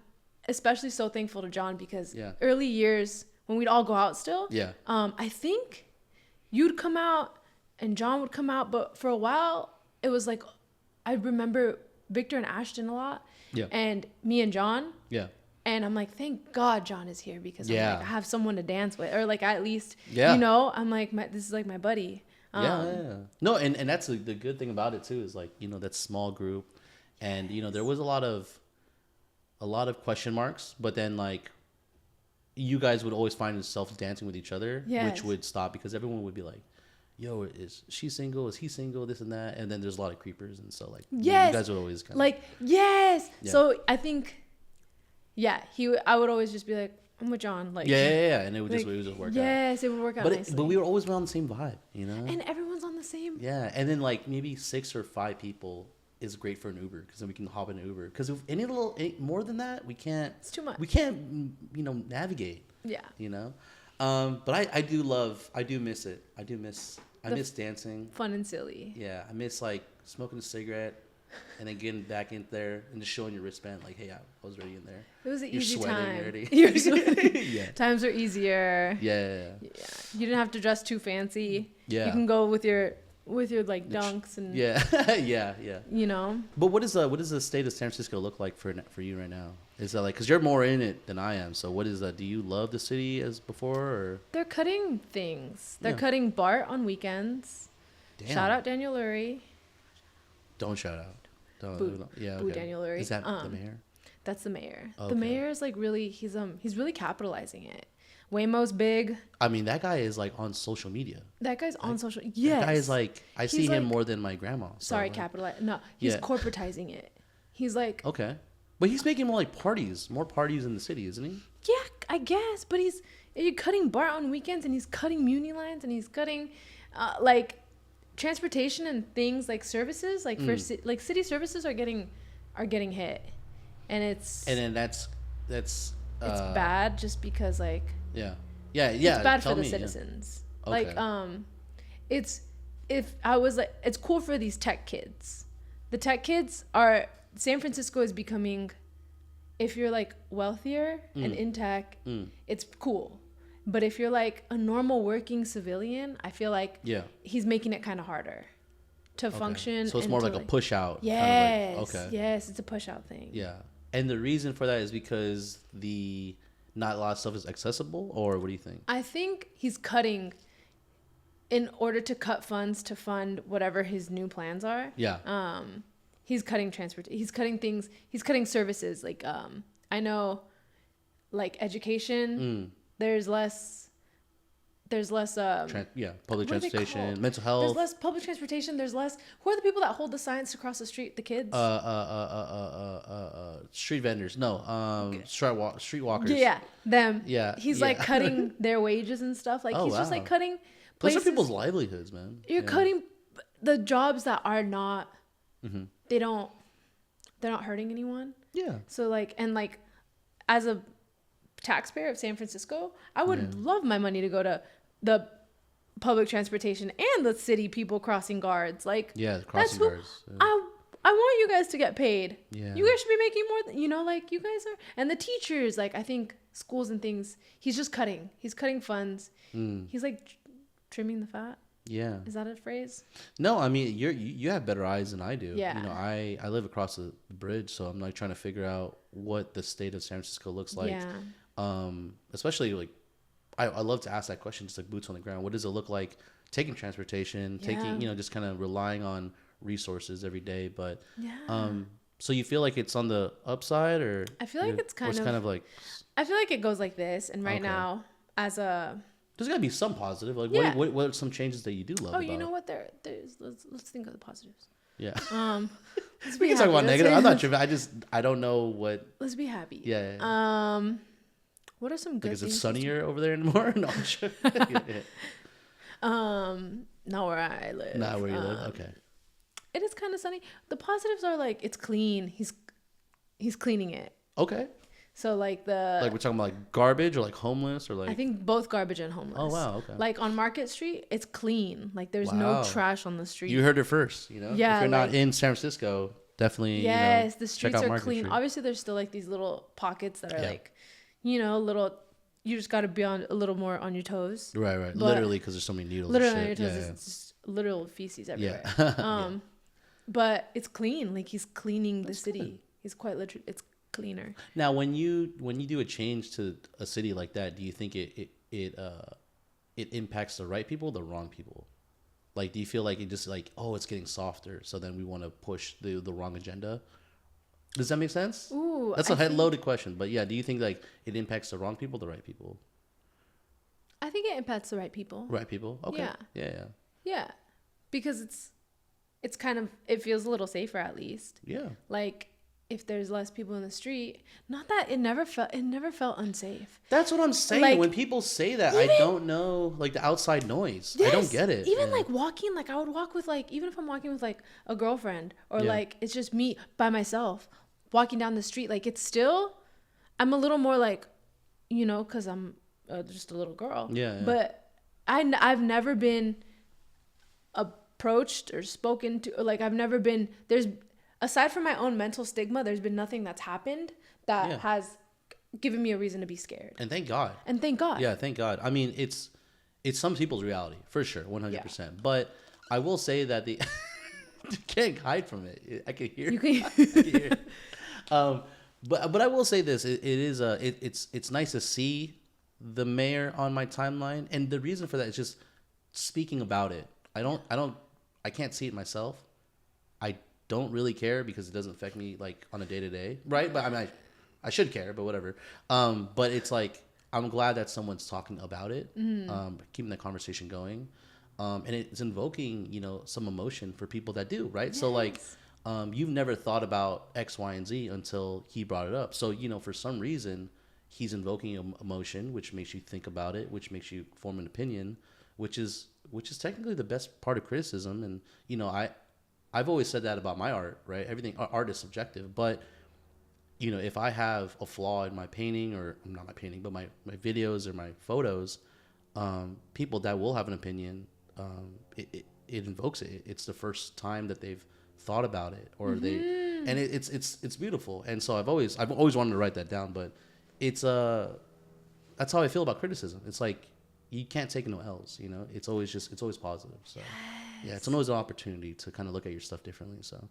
especially so thankful to John because Yeah. early years when we'd all go out still, Yeah. I think you'd come out and John would come out, but for a while it was like, I remember Victor and Ashton a lot, Yeah. and me and John. Yeah. And I'm like, thank God John is here because I'm Yeah. like, I have someone to dance with, or like at least, Yeah. you know, I'm like, this is like my buddy. Yeah. No, and that's the good thing about it too is like, you know, that small group, and you know there was a lot of question marks, but then like you guys would always find yourself dancing with each other, Yes. which would stop because everyone would be like, yo, is she single? Is he single? This and that. And then there's a lot of creepers, and so like Yes. you guys would always kind Like, yes. Yeah. So I think, yeah, I would always just be like, I'm with John. Like, yeah, and it would just like, work out. yes, it would work out But nicely. but we were always on the same vibe, you know. And everyone's on the same. Yeah, and then like maybe 6 or 5 people is great for an Uber because then we can hop in an Uber. Because if any more than that, we can't. It's too much. We can't, you know, navigate. Yeah. You know, but I do miss it. I miss dancing. Fun and silly. Yeah, I miss like smoking a cigarette, and then getting back in there and just showing your wristband like, hey, I was already in there. It was an You're easy sweating time. already. You're sweating. Yeah. Times are easier. Yeah. Yeah. You didn't have to dress too fancy. Yeah. You can go with your like dunks and Yeah. Yeah. you know. But what is the state of San Francisco look like for you right now? Is that like, because you're more in it than I am, so what is that? Do you love the city as before, or? They're cutting things. They're Yeah. cutting BART on weekends. Damn. Shout out Daniel Lurie. Don't shout out. Don't. Boo. Yeah. Boo Okay. Daniel Lurie. Is that the mayor? That's the mayor. Okay. The mayor is like really he's really capitalizing it. Waymo's big. I mean, that guy is like on social media. That guy's on social. Yes. That guy is like, I see He's him like- more than my grandma. So Sorry, like, capitalize. No, he's Yeah. corporatizing it. He's like, Okay. But he's making more parties in the city, isn't he? yeah, I guess, but you're cutting BART on weekends, and he's cutting Muni lines, and he's cutting. like transportation and things like services, like for like city services are getting hit, and then that's it's bad just because like yeah it's bad for the me, citizens. Yeah. Okay. Like it's cool for these tech kids. The tech kids are San Francisco is becoming, if you're like wealthier and in tech, it's cool. But if you're like a normal working civilian, I feel like he's making it kind of harder to function. So it's more like a push out. Yes. Kind of like, yes, it's a push out thing. Yeah. And the reason for that is because not a lot of stuff is accessible, or what do you think? I think he's cutting in order to cut funds to fund whatever his new plans are. Yeah. He's cutting transport. He's cutting things. He's cutting services. Like I know, like education. There's less. Public transportation, mental health. There's less public transportation. There's less. Who are the people that hold the signs to cross the street? The kids. Street vendors. No. Street walkers. Yeah, them. Yeah. He's like cutting their wages and stuff. Like he's just like cutting. Those are people's livelihoods, man. You're cutting the jobs that are not. They're not hurting anyone. Yeah. So like, and like, as a taxpayer of San Francisco, I would love my money to go to the public transportation and the city people crossing guards. Like, crossing guards. Yeah. I want you guys to get paid. Yeah. You guys should be making more than, like you guys are. And the teachers, like, I think schools and things, he's just cutting. He's cutting funds. He's like trimming the fat. Yeah. Is that a phrase? No, I mean you have better eyes than I do. Yeah. I live across the bridge, so I'm like trying to figure out what the state of San Francisco looks like. Yeah. Especially like I love to ask that question, just like boots on the ground. What does it look like taking transportation, taking just kind of relying on resources every day? But so you feel like it's on the upside, or I feel like it's kind of like, I feel like it goes like this, and right now as a there's got to be some positive. Like, what are some changes that you do love? Oh, you know what? There's. Let's think of the positives. Yeah. We can talk about negative. I'm not sure. I don't know what. Let's be happy. Yeah. What are some good things? Is it sunnier over there anymore? No, I'm sure. Not where I live. Not where you live. Okay. It is kind of sunny. The positives are like it's clean. He's cleaning it. Okay. So like we're talking about like garbage or like homeless or like. I think both garbage and homeless. Oh wow, okay. Like on Market Street, it's clean. Like there's no trash on the street. You heard it first, Yeah. If you're not in San Francisco, definitely. Yes, the streets are Market clean. Street. Obviously, there's still like these little pockets that are like, little. You just got to be on a little more on your toes. Right. But literally, because there's so many needles. Literally and on your shit. toes, it's just literal feces everywhere. Yeah. But it's clean. Like he's cleaning the city. Good. He's quite literally. It's cleaner. Now, when you do a change to a city like that, do you think it impacts the right people or the wrong people? Like, do you feel like it just like, oh, it's getting softer, so then we want to push the wrong agenda? Does that make sense? Ooh, that's a loaded question, but yeah, do you think like it impacts the wrong people or the right people? I think it impacts the right people. Right people? Okay. Yeah. Because it's kind of, it feels a little safer at least. Yeah. Like if there's less people in the street, not that it never felt unsafe. That's what I'm saying. Like, when people say that, I don't know, like the outside noise. Yes, I don't get it. Even like walking, like I would walk with like, even if I'm walking with like a girlfriend or like it's just me by myself walking down the street, like it's still, I'm a little more like, cause I'm just a little girl. Yeah. But I've never been approached or spoken to, or like I've never been, aside from my own mental stigma, there's been nothing that's happened that has given me a reason to be scared. And thank God. Yeah, thank God. I mean, it's some people's reality, for sure, 100%. Yeah. But I will say that you can't hide from it. I can hear it. But I will say this. It's nice to see the mayor on my timeline. And the reason for that is just speaking about it. I can't see it myself. I don't really care because it doesn't affect me like on a day-to-day, right? But I mean, I should care, but whatever. But it's like I'm glad that someone's talking about it, keeping the conversation going, and it's invoking some emotion for people that do, right? Yes. So like you've never thought about X, Y, and Z until he brought it up. So for some reason he's invoking emotion, which makes you think about it, which makes you form an opinion, which is which is technically the best part of criticism. And you know, I've always said that about my art, right? Everything art is subjective, but you know, if I have a flaw in my painting, or not my painting, but my videos or my photos, people that will have an opinion, it invokes it. It's the first time that they've thought about it, or it's beautiful. And so I've always wanted to write that down, but it's that's how I feel about criticism. It's like you can't take no L's, you know. It's always positive. So yeah, it's always an opportunity to kind of look at your stuff differently. So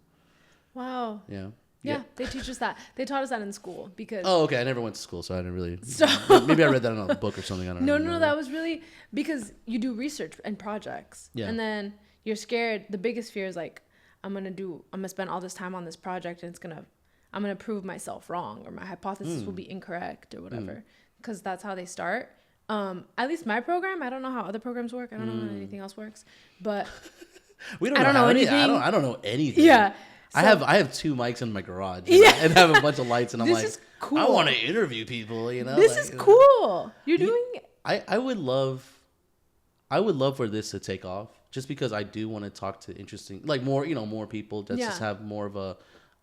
wow. Yeah, they teach us that. They taught us that in school because. Oh, okay. I never went to school, so I didn't really. Maybe I read that in a book or something. I don't know. No. That was really because you do research and projects, and then you're scared. The biggest fear is like, I'm gonna spend all this time on this project, and I'm gonna prove myself wrong, or my hypothesis will be incorrect, or whatever. Because that's how they start. At least my program. I don't know how other programs work. I don't know how anything else works, but I don't know anything. I don't know anything. Yeah. So, I have 2 mics in my garage, and I have a bunch of lights, and I'm like, cool. I want to interview people, you know. This is cool. You're doing. I would love for this to take off, just because I do want to talk to interesting, like more people that just have more of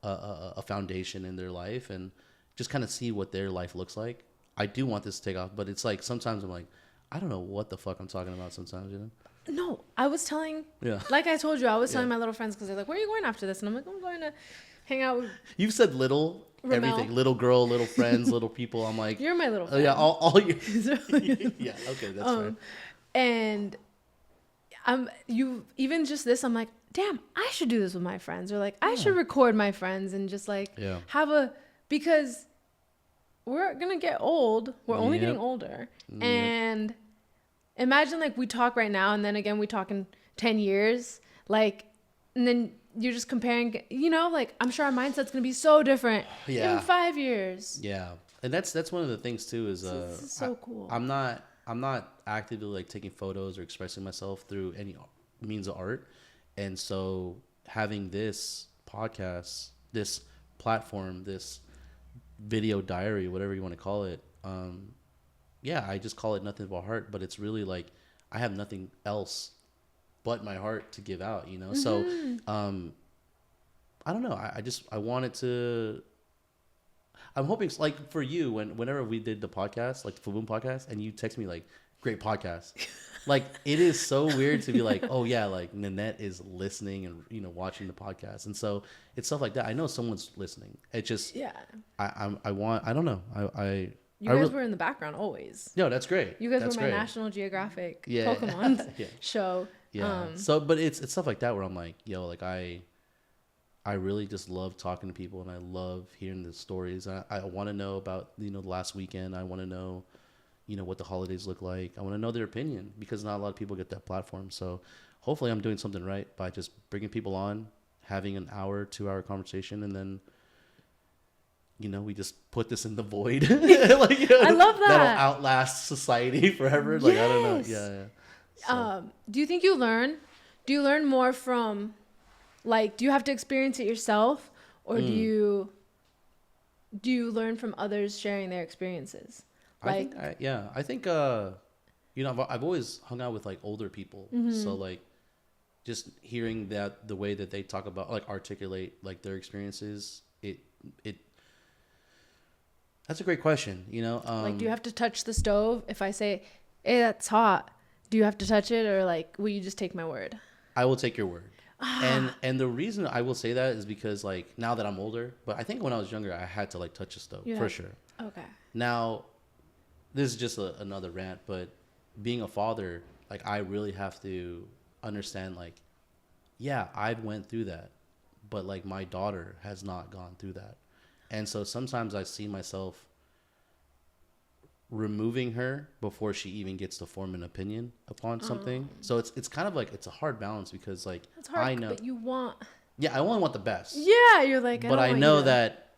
a foundation in their life, and just kind of see what their life looks like. I do want this to take off, but it's like sometimes I'm like, I don't know what the fuck I'm talking about sometimes, you know. No, I was telling, like I told you, I was telling my little friends, because they're like, where are you going after this? And I'm like, I'm going to hang out with... You've said little, everything. Little girl, little friends, little people. I'm like... You're my little friend. Yeah, all you... Yeah, okay, that's fine. And even just this, I'm like, damn, I should do this with my friends. Or like, I should record my friends and just like because we're going to get old. We're only getting older. And... imagine like we talk right now, and then again we talk in 10 years, like, and then you're just comparing, you know, like I'm sure our mindset's gonna be so different in 5 years. Yeah, and that's one of the things too is this is so cool. I'm not actively like taking photos or expressing myself through any means of art, and so having this podcast, this platform, this video diary, whatever you want to call it, I just call it Nothing But Heart, but it's really like I have nothing else but my heart to give out, you know? So, I don't know. I wanted to, I'm hoping, like for you, whenever we did the podcast, like the Fuboom podcast, and you text me like, great podcast. Like, it is so weird to be like, oh yeah, like Ninette is listening and, you know, watching the podcast. And so it's stuff like that. I know someone's listening. It just, I don't know. You guys were in the background always. No, that's great. You guys were my National Geographic Pokemon show. Yeah. So, but it's stuff like that where I'm like, yo, like I really just love talking to people, and I love hearing the stories. I want to know about, you know, the last weekend. I want to know, you know, what the holidays look like. I want to know their opinion, because not a lot of people get that platform. So hopefully I'm doing something right by just bringing people on, having an hour, 2-hour conversation, and then, you know, we just put this in the void. Like, you know, I love that. That'll outlast society forever. Like, I don't know. Yeah. So. Do you think you learn? Do you learn more from, like, do you have to experience it yourself, or do you learn from others sharing their experiences? Like, I think you know, I've always hung out with like older people, so like just hearing that the way that they talk about, like, articulate like their experiences, it. That's a great question, you know. Like, do you have to touch the stove? If I say, hey, that's hot, do you have to touch it, or like, will you just take my word? I will take your word. And the reason I will say that is because, like, now that I'm older, but I think when I was younger, I had to like touch the stove for sure. Okay. Now, this is just another rant, but being a father, like, I really have to understand, like, yeah, I went through that, but like my daughter has not gone through that. And so sometimes I see myself removing her before she even gets to form an opinion upon something. So it's kind of like, it's a hard balance, because like, it's hard, I know, but you want, I only want the best. Yeah, you're like, but I know that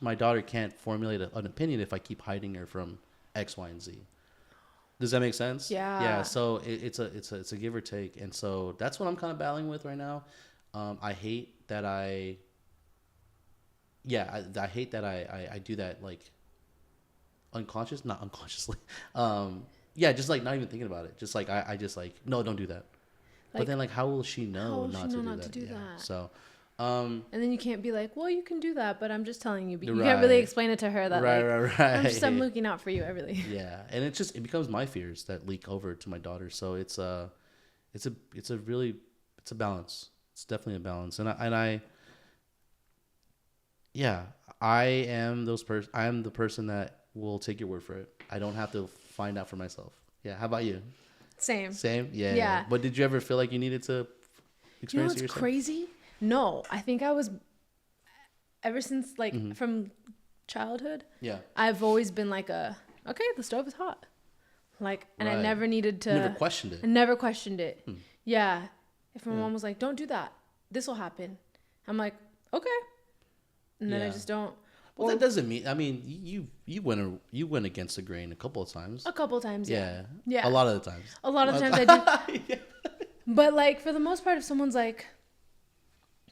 my daughter can't formulate an opinion if I keep hiding her from X, Y, and Z. Does that make sense? Yeah. So it's a give or take, and so that's what I'm kind of battling with right now. I hate that I hate that I do that, like, not unconsciously. yeah, just like not even thinking about it. Just like I just like no, don't do that. Like, but then like how will she know not to do that? that? So. And then you can't be like, well, you can do that, but I'm just telling you. You can't really explain it to her that right. I'm looking out for you, really. Yeah, and it becomes my fears that leak over to my daughter. So it's a balance. It's definitely a balance, I am I am the person that will take your word for it. I don't have to find out for myself. Yeah. How about you? Same. Yeah. But did you ever feel like you needed to experience it yourself? Crazy? No, I think I was, ever since like from childhood. Yeah. I've always been like okay, the stove is hot. Like, and I never needed to. Never questioned it. I never questioned it. Yeah. If my mom was like, don't do that, this will happen. I'm like, okay. And then I just don't. Well, that doesn't mean. I mean, you went against the grain a couple of times. A couple of times, yeah. A lot of the times. A lot of the times I did. Yeah. But like for the most part, if someone's like,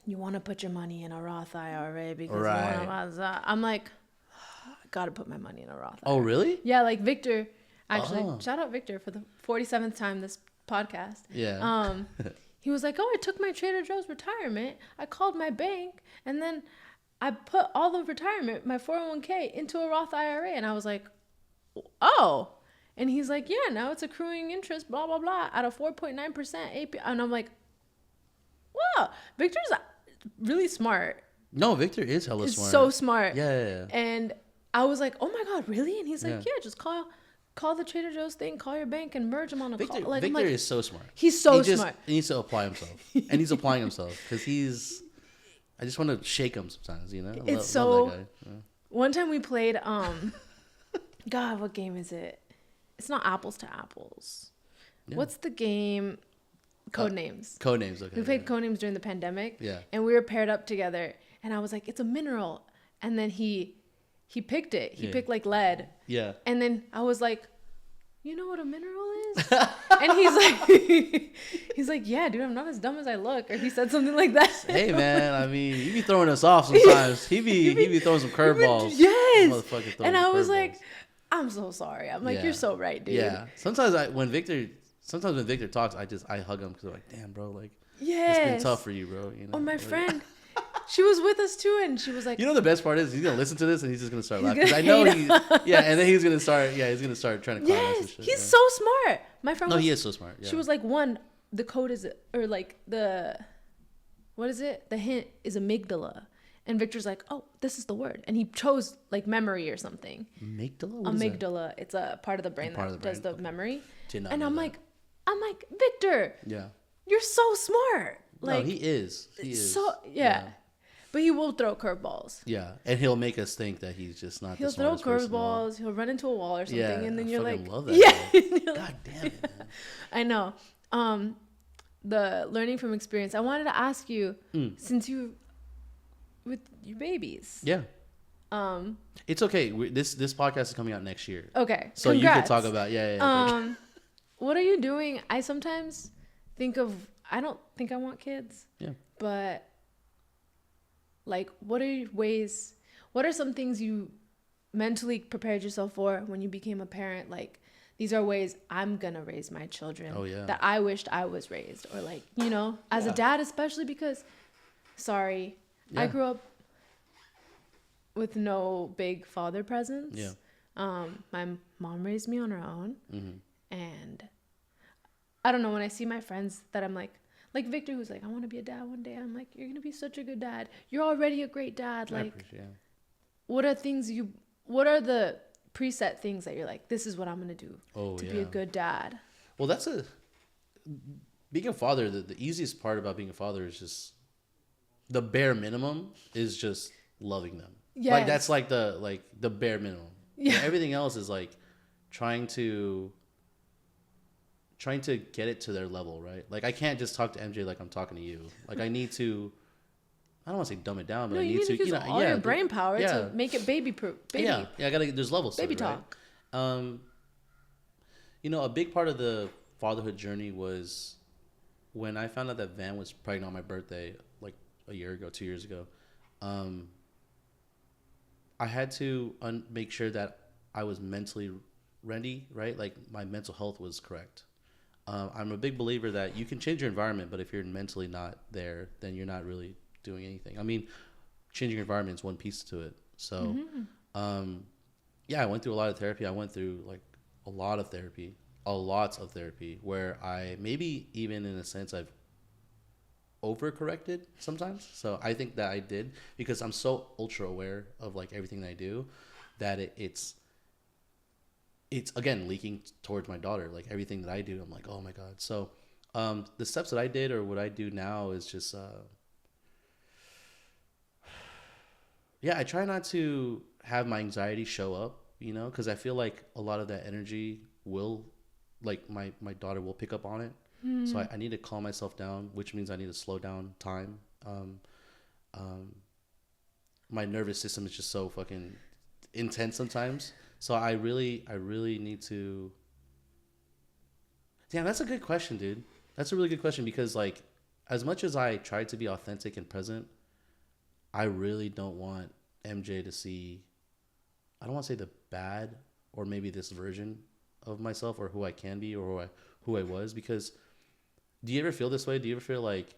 you want to put your money in a Roth IRA because you want to, I'm like, I gotta put my money in a Roth IRA. Oh, really? Yeah, like Victor. Actually, shout out Victor for the 47th time this podcast. Yeah. He was like, oh, I took my Trader Joe's retirement. I called my bank and then I put all the retirement, my 401k, into a Roth IRA. And I was like, oh. And he's like, yeah, now it's accruing interest, blah, blah, blah, at a 4.9% APR. And I'm like, wow, Victor's really smart. No, Victor is hella smart. He's so smart. Yeah. And I was like, oh my God, really? And he's like, yeah, just call the Trader Joe's thing, call your bank and merge them on a call. Like, Victor is so smart. He's so smart. He needs to apply himself. And he's applying himself because I just want to shake him sometimes, you know? Love that guy. Yeah. One time we played, God, what game is it? It's not Apples to Apples. Yeah. What's the game? Codenames. Codenames, okay. We played Codenames during the pandemic. Yeah. And we were paired up together. And I was like, it's a mineral. And then he picked it. He picked like lead. Yeah. And then I was like, you know what a mineral is? And he's like, yeah, dude, I'm not as dumb as I look. Or he said something like that. Hey, man, I mean, he be throwing us off sometimes. He be throwing some curveballs. Yes. And I was like, I'm so sorry. I'm like, you're so right, dude. Yeah. Sometimes when Victor talks, I hug him because I'm like, damn, bro, like, it's been tough for you, bro. You know? Oh, my friend. She was with us too, and she was like, you know, the best part is he's gonna listen to this and he's just gonna start laughing. I know and then he's gonna start trying to clown us and shit. He's so smart. My friend. No, he is so smart. Yeah. She was like, the code is, or like what is it? The hint is amygdala. And Victor's like, oh, this is the word. And he chose like memory or something. Amygdala. It's a part of the brain that does the memory. And I'm like, Victor. Yeah. You're so smart. Like, no, he is. So, yeah. But he will throw curveballs. Yeah. And he'll make us think that he's just not the smartest person. He'll throw curveballs. He'll run into a wall or something. Yeah, and then you're like, love that. Yeah. God damn it, man. I know. The learning from experience. I wanted to ask you, since you, with your babies. Yeah. It's okay. This podcast is coming out next year. Okay. So Congrats. You can talk about what are you doing? I sometimes think of, I don't think I want kids. Yeah. But like, what are some things you mentally prepared yourself for when you became a parent? Like, these are ways I'm going to raise my children that I wished I was raised. Or like, you know, as a dad, especially because, I grew up with no big father presence. Yeah. My mom raised me on her own. Mm-hmm. And I don't know, when I see my friends that I'm like Victor, who's like, I want to be a dad one day. I'm like, you're going to be such a good dad. You're already a great dad. Like, what are the preset things that you're like, this is what I'm going to do to be a good dad? Well, being a father, the easiest part about being a father is just the bare minimum is just loving them. Yeah. Like, that's like the bare minimum. Yeah. And everything else is like trying to get it to their level, right? Like, I can't just talk to MJ like I'm talking to you. Like, I need to, I don't want to say dumb it down, but I need to use all your brain power to make it baby proof. Yeah, there's levels to it, talk. Right? You know, a big part of the fatherhood journey was when I found out that Van was pregnant on my birthday, like a year ago, 2 years ago. I had to make sure that I was mentally Randy, right? Like my mental health was correct. I'm a big believer that you can change your environment, but if you're mentally not there, then you're not really doing anything. I mean, changing your environment is one piece to it. So, yeah, I went through a lot of therapy. I went through like a lot of therapy, where I maybe even in a sense I've overcorrected sometimes. So I think that I did because I'm so ultra aware of like everything that I do that it's again leaking towards my daughter. Like everything that I do, I'm like, oh my God. So the steps that I did or what I do now is just yeah, I try not to have my anxiety show up, you know, because I feel like a lot of that energy will, like my daughter will pick up on it. So I need to calm myself down, which means I need to slow down time. My nervous system is just so fucking intense sometimes. So I really need to. Damn, that's a good question, dude. That's a really good question because like, as much as I try to be authentic and present, I really don't want MJ to see. I don't want to say the bad or maybe this version of myself or who I can be or who I was because. Do you ever feel this way? Do you ever feel like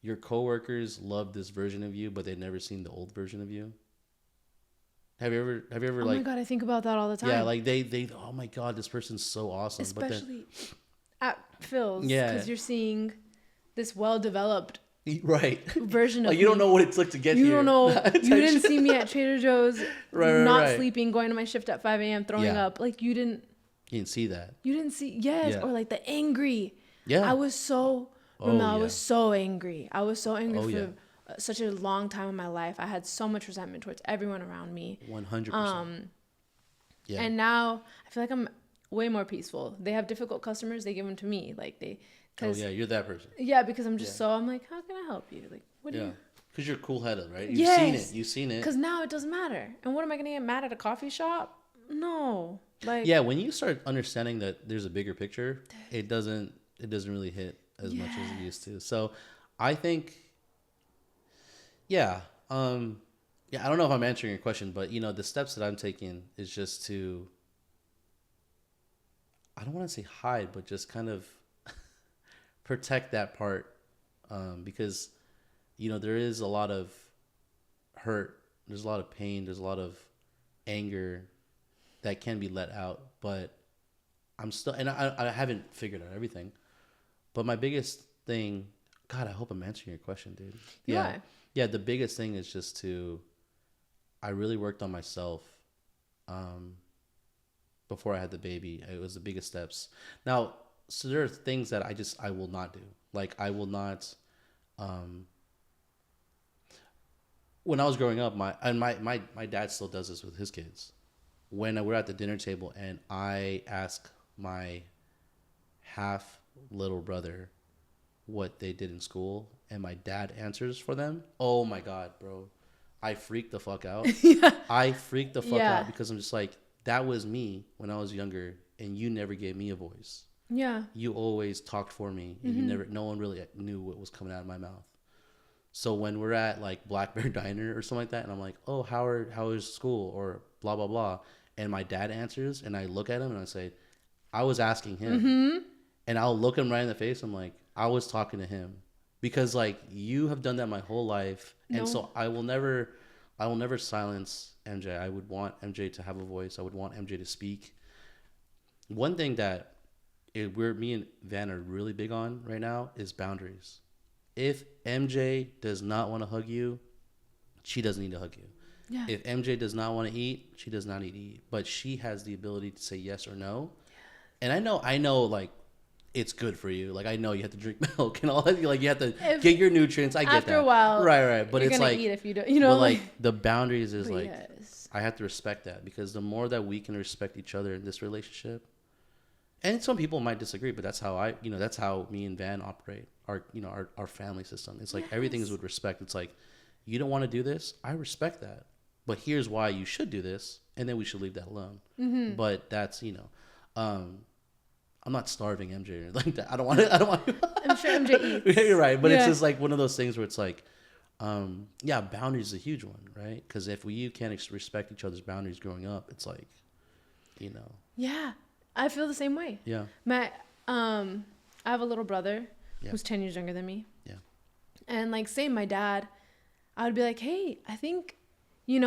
your coworkers love this version of you, but they've never seen the old version of you? Have you ever oh like? my God, I think about that all the time. Yeah, like they. Oh my God, this person's so awesome. Especially at Phil's, yeah, because you're seeing this well-developed right version of like you don't know what it took to get here. You don't know. You didn't see me at Trader Joe's, not sleeping, going to my shift at 5 a.m., throwing up. Like you didn't. You didn't see that. You didn't see, yes, or like the angry. Yeah. I was so. I was so angry. I was so angry for such a long time in my life. I had so much resentment towards everyone around me. 100%. Yeah. And now I feel like I'm way more peaceful. They have difficult customers. They give them to me. Like they. Oh yeah, you're that person. Yeah, because I'm just so. I'm like, how can I help you? Like, what do you? Because you're cool-headed, right? You've seen it. Because now it doesn't matter. And what am I gonna get mad at a coffee shop? No. Like. Yeah, when you start understanding that there's a bigger picture, it doesn't really hit as much as it used to. So I think, I don't know if I'm answering your question, but you know, the steps that I'm taking is just to, I don't want to say hide, but just kind of protect that part. Because, you know, there is a lot of hurt, there's a lot of pain, there's a lot of anger that can be let out, but I'm still, and I haven't figured out everything, but my biggest thing, God, I hope I'm answering your question, dude. Yeah. The biggest thing is just I really worked on myself, before I had the baby. It was the biggest steps. Now, so there are things that I will not do. Like I will not, when I was growing up, my dad still does this with his kids. When we're at the dinner table and I ask my half little brother what they did in school and my dad answers for them, oh my God, bro, I freaked the fuck out. I freaked the fuck out because I'm just like, that was me when I was younger and you never gave me a voice. Yeah. You always talked for me and no one really knew what was coming out of my mouth. So when we're at like Black Bear Diner or something like that and I'm like, oh, how is school or blah, blah, blah. And my dad answers and I look at him and I say, I was asking him. And I'll look him right in the face. I'm like, I was talking to him because like you have done that my whole life. No. And so I will never silence MJ. I would want MJ to have a voice. I would want MJ to speak. One thing that me and Van are really big on right now is boundaries. If MJ does not want to hug you, she doesn't need to hug you. Yeah. If MJ does not want to eat, she does not need to eat. But she has the ability to say yes or no. Yes. And I know, like, it's good for you. Like, I know you have to drink milk and all that. Like, you have to get your nutrients. I get that. After a while. Right. But it's like, eat if you don't, you know. But, like, the boundaries is, like, I have to respect that. Because the more that we can respect each other in this relationship, and some people might disagree, but that's how me and Van operate. Our family system. It's like everything is with respect. It's like, you don't want to do this. I respect that. But here's why you should do this, and then we should leave that alone. But that's, I'm not starving MJ like that. I don't want to. I'm sure MJ eats. You're right, but it's just like one of those things where it's like, boundaries is a huge one, right? Because if you can't respect each other's boundaries growing up, it's like, you know. Yeah, I feel the same way. Yeah. I have a little brother Yeah. who's 10 years younger than me. Yeah. And like, same, my dad, I would be like, hey, I think he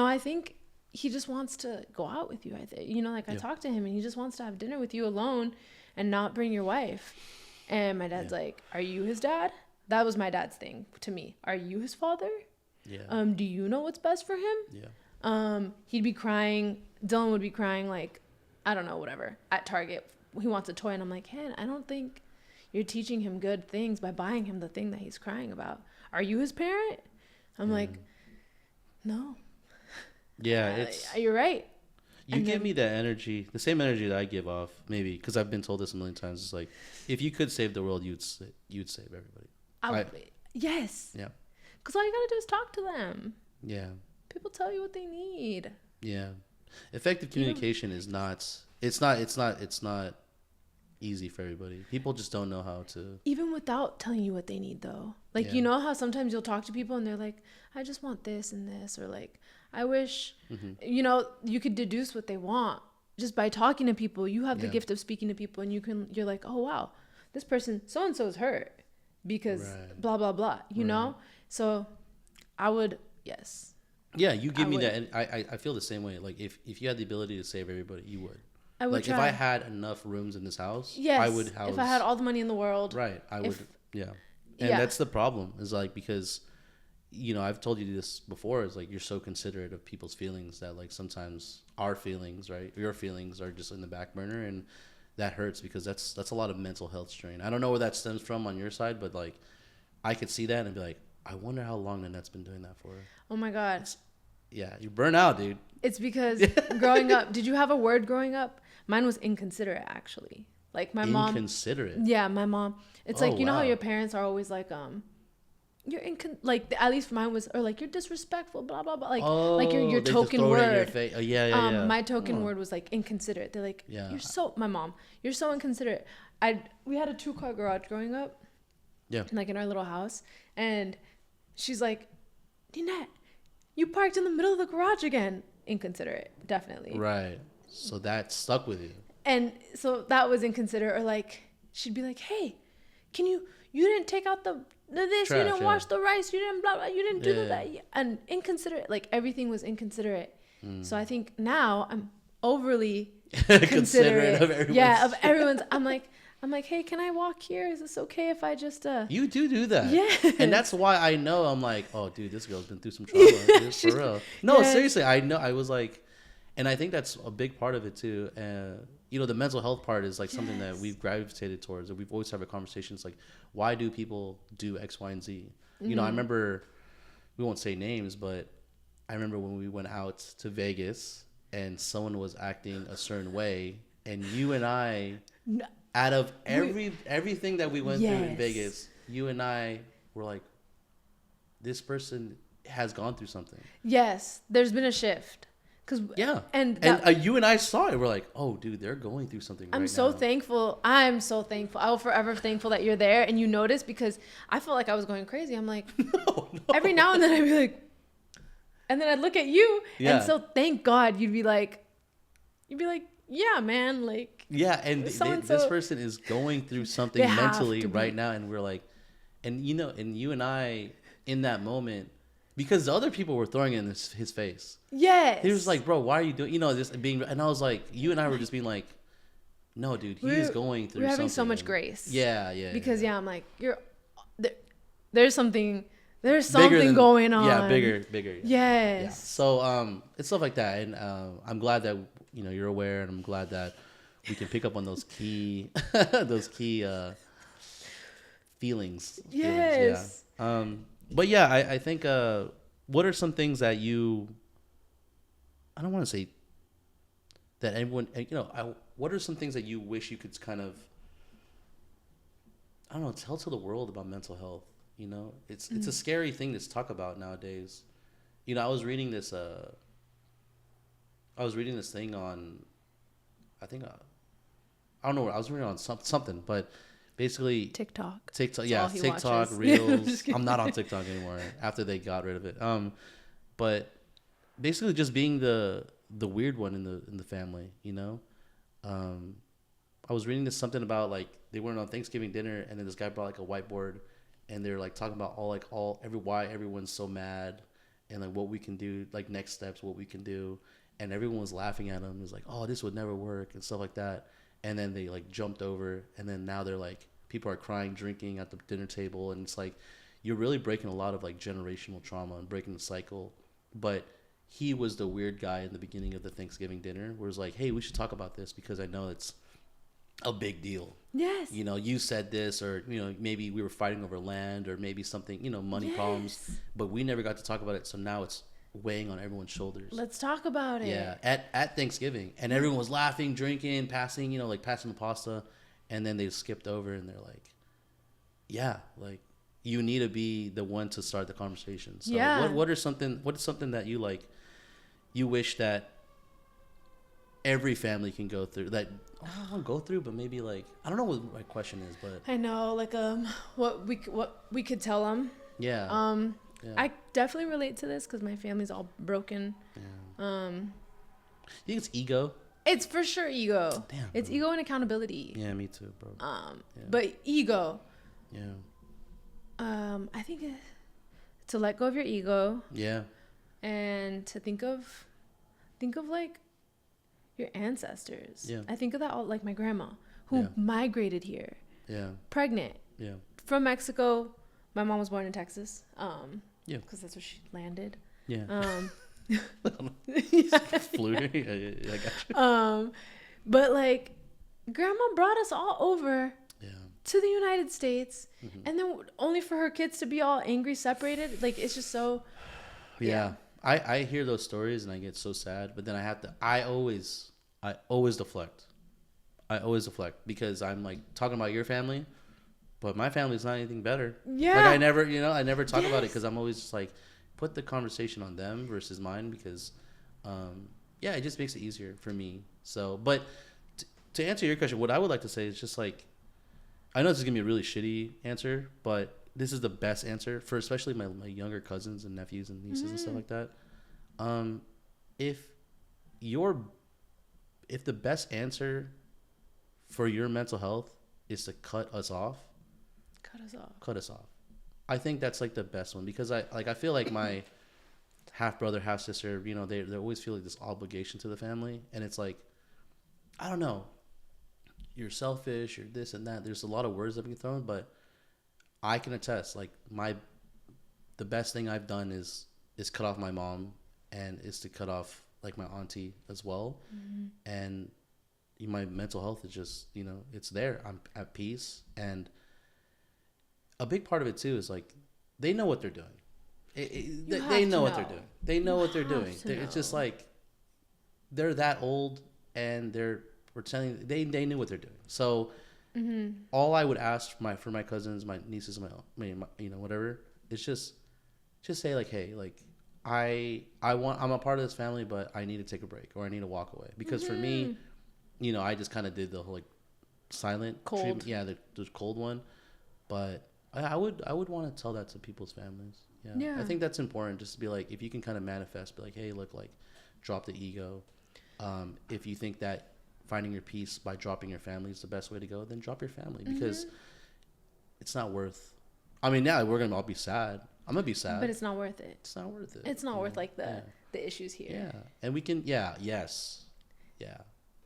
just wants to go out with you. I talked to him and he just wants to have dinner with you alone and not bring your wife. And my dad's like, are you his dad? That was my dad's thing to me. Are you his father? Yeah. Do you know what's best for him? Yeah. He'd be crying. Dylan would be crying, like, I don't know, whatever, at Target. He wants a toy. And I'm like, hey, I don't think you're teaching him good things by buying him the thing that he's crying about. Are you his parent? I'm like, no. Yeah, you're right. You give me that energy, the same energy that I give off, maybe, because I've been told this a million times. It's like, if you could save the world, you'd save everybody. Yes. Yeah. Because all you gotta do is talk to them. Yeah. People tell you what they need. Yeah. Effective communication is not. It's not easy for everybody. People just don't know how to. Even without telling you what they need, though. Like, you know how sometimes you'll talk to people and they're like, I just want this and this, or like, I wish, you could deduce what they want just by talking to people. You have the gift of speaking to people, and you're like, oh wow, this person so and so is hurt because blah blah blah. You know, so I would Yeah, you give me that, and I feel the same way. Like if you had the ability to save everybody, you would. I would try. If I had enough rooms in this house, I would house. If I had all the money in the world, right? I would. Yeah, and that's the problem. Is like because. I've told you this before, is like you're so considerate of people's feelings that like sometimes our feelings, right? Your feelings are just in the back burner, and that hurts because that's a lot of mental health strain. I don't know where that stems from on your side, but like I could see that and be like, I wonder how long Ninette's been doing that for. Oh my God. You burn out, dude. It's because growing up, did you have a word growing up? Mine was inconsiderate, actually. Like my mom. Inconsiderate? Yeah, my mom. It's like, you know how your parents are always like, you're like at least mine was, or like you're disrespectful, blah blah blah, like your token word. My token word was like inconsiderate. They're like, you're so inconsiderate. We had a 2-car garage growing up, like in our little house, and she's like, Ninette, you parked in the middle of the garage again. Inconsiderate, definitely. Right. So that stuck with you. And so that was inconsiderate. Or like she'd be like, hey, you didn't take out this, trash, you didn't wash the rice, you didn't blah blah, you didn't do that, and inconsiderate. Like everything was inconsiderate. So I think now I'm overly considerate of everyone's. I'm like, hey, can I walk here? Is this okay if I just You do that. Yeah. And that's why I know. I'm like, oh dude, this girl's been through some trauma. Dude, for real. No, seriously, I know. I was like, and I think that's a big part of it too. The mental health part is like something that we've gravitated towards, and we've always had conversations like, why do people do X, Y, and Z? I remember, we won't say names, but I remember when we went out to Vegas and someone was acting a certain way, and you and I, out of everything that we went through in Vegas, you and I were like, this person has gone through something. Yes, there's been a shift. And you and I saw it. We're like, oh, dude, they're going through something. I'm so thankful. I will forever thankful that you're there and you notice, because I felt like I was going crazy. I'm like, no. Every now and then I'd be like, and then I'd look at you, and so thank God you'd be like, yeah, man, like, and this person is going through something mentally right now, and we're like, and you and I in that moment. Because the other people were throwing it in his face. Yes. He was like, bro, why are you doing, this being, and I was like, you and I were just being like, no, dude, he's going through something. We're having so much grace. Yeah. Because, I'm like, there's something going on. Yeah, bigger. Yes. Yeah. So, it's stuff like that. And I'm glad that, you're aware, and I'm glad that we can pick up on those key, feelings. Yes. But I think, what are some things that I don't want to say that everyone, what are some things that you wish you could kind of, I don't know, tell to the world about mental health? It's a scary thing to talk about nowadays. I was reading this thing on, I think, I don't know where I was reading on something, but basically TikTok, TikTok, Reels. I'm not on TikTok anymore after they got rid of it. But basically just being the weird one in the family, I was reading this something about like they went on Thanksgiving dinner and then this guy brought like a whiteboard and they're like talking about why everyone's so mad and like what we can do, like next steps, what we can do, and everyone was laughing at him. It was like, oh, this would never work and stuff like that. And then they like jumped over and then now they're like people are crying, drinking at the dinner table, and it's like you're really breaking a lot of like generational trauma and breaking the cycle. But he was the weird guy in the beginning of the Thanksgiving dinner where it's like, hey, we should talk about this because I know it's a big deal. Yes. You know, you said this, or, you know, maybe we were fighting over land or maybe something, you know, money problems, but we never got to talk about it. So now it's weighing on everyone's shoulders. Let's talk about it. Yeah. At Thanksgiving. And everyone was laughing, drinking, passing, you know, like passing the pasta. And then they skipped over and they're like, yeah, like you need to be the one to start the conversation. So yeah. what is something that you like, you wish that every family can go through that? I don't go through, but maybe like, I don't know what my question is, but I know, like what we could tell them. Yeah. Yeah. I definitely relate to this because my family's all broken. Yeah. You think it's ego? It's for sure ego. Damn. It's ego and accountability. Yeah, me too, bro. Yeah. But ego. Yeah. I think to let go of your ego. Yeah. And to think of like your ancestors. Yeah. I think of that all, like my grandma who migrated here. Yeah. Pregnant. Yeah. From Mexico. My mom was born in Texas. Yeah. Because that's where she landed. Yeah. Yeah. Flew. I got you. But like grandma brought us all over to the United States, and then only for her kids to be all angry, separated. Like it's just so. Yeah. I hear those stories and I get so sad, but then I always deflect. I always deflect because I'm like talking about your family, but my family's not anything better. Yeah. Like I never talk about it because I'm always just like put the conversation on them versus mine because, it just makes it easier for me. So, but to answer your question, what I would like to say is just like, I know this is gonna be a really shitty answer, but this is the best answer for especially my younger cousins and nephews and nieces and stuff like that. If the best answer for your mental health is to cut us off. I think that's like the best one because I feel like my half brother, half sister, you know, they always feel like this obligation to the family, and it's like, I don't know, you're selfish, you're this and that. There's a lot of words that can be thrown, but I can attest, like the best thing I've done is cut off my mom and is to cut off like my auntie as well. And my mental health is just, you know, it's there. I'm at peace. And a big part of it too is like, they know what they're doing. They know what they're doing. They know what they're doing. It's just like, they're that old and they're pretending they knew what they're doing. So all I would ask for my cousins, my nieces, my you know, whatever, it's just say like, hey, like I'm a part of this family, but I need to take a break or I need to walk away because for me, you know, I just kind of did the whole like silent cold treatment. Yeah, the cold one, but I would want to tell that to people's families. Yeah, I think that's important, just to be like, if you can kind of manifest, be like, hey, look, like drop the ego. If you think that finding your peace by dropping your family is the best way to go, then drop your family because it's not worth. I mean, yeah, we're gonna all be sad. I'm gonna be sad, but it's not worth it. It's not worth it. It's not worth like the issues here. Yeah, and we can. Yeah.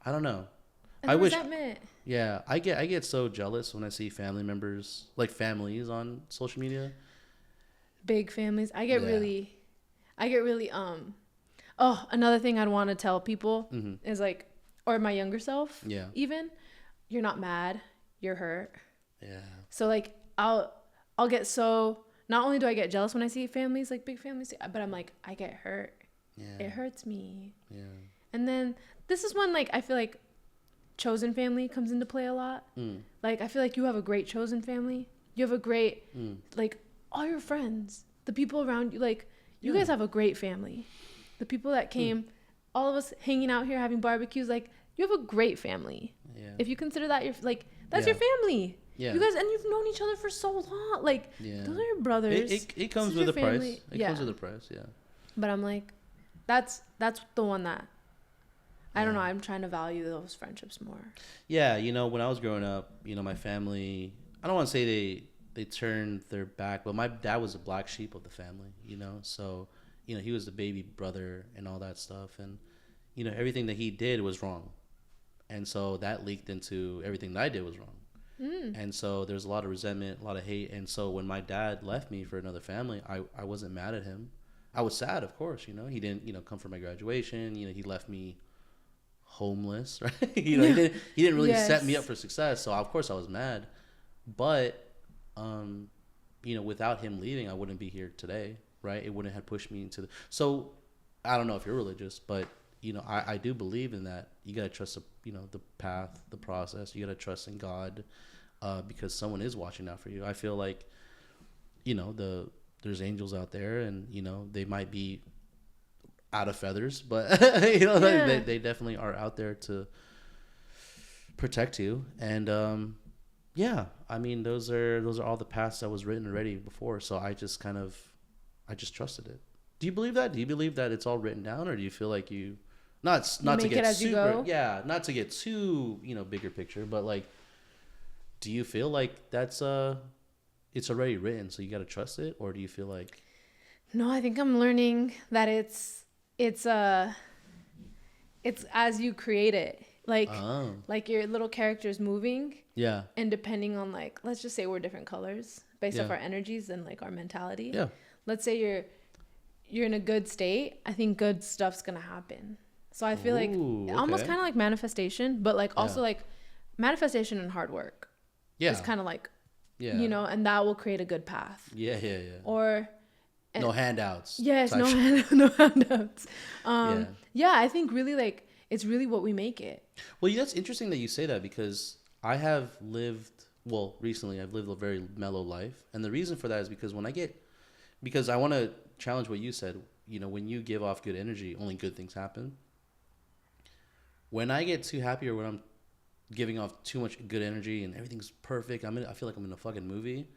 I don't know. And I wish. That meant? Yeah, I get so jealous when I see family members, like families, on social media. Big families. I get really. Oh, another thing I'd want to tell people is like, or my younger self. Yeah. Even, you're not mad. You're hurt. Yeah. So like, I'll get so. Not only do I get jealous when I see families, like big families, but I'm like, I get hurt. Yeah. It hurts me. Yeah. And then this is when like I feel like chosen family comes into play a lot. Like I feel like you have a great chosen family. You have a great like all your friends, the people around you, like you guys have a great family. The people that came, all of us hanging out here having barbecues, like you have a great family. Yeah. If you consider that that's your family. Yeah. You guys, and you've known each other for so long. Like those are your brothers. It comes with a price. It comes with a price, yeah. But I'm like, that's the one that I don't know. I'm trying to value those friendships more. Yeah, when I was growing up, my family, I don't want to say they turned their back, but my dad was a black sheep of the family, so, he was the baby brother and all that stuff. And, everything that he did was wrong. And so that leaked into everything that I did was wrong. And so there's a lot of resentment, a lot of hate. And so when my dad left me for another family, I wasn't mad at him. I was sad, of course, he didn't, come for my graduation. He left me homeless, right? He didn't really set me up for success. So of course I was mad. But, without him leaving, I wouldn't be here today, right? It wouldn't have pushed me into so I don't know if you're religious, but, I do believe in that. You got to trust, the path, the process. You got to trust in God, because someone is watching out for you. I feel like, there's angels out there, and, they might be out of feathers, but, they definitely are out there to protect you. And, yeah, I mean, those are all the paths that was written already before. So I just trusted it. Do you believe that? Do you believe that it's all written down, or do you feel like you not to get super, not to get too, bigger picture, but like, do you feel like that's it's already written, so you got to trust it, or do you feel like? No, I think I'm learning that it's as you create it. Like your little character's moving. Yeah. And depending on, like, let's just say we're different colors based off our energies and like our mentality. Yeah. Let's say you're in a good state. I think good stuff's gonna happen. So I feel almost kind of like manifestation, but like also like manifestation and hard work. Yeah. It's kind of like, and that will create a good path. Yeah. Or no handouts. Yes, no handouts. Yeah, I think really like it's really what we make it. Well, that's interesting that you say that, because I have recently I've lived a very mellow life. And the reason for that is because I want to challenge what you said. When you give off good energy, only good things happen. When I get too happy, or when I'm giving off too much good energy and everything's perfect, I feel like I'm in a fucking movie.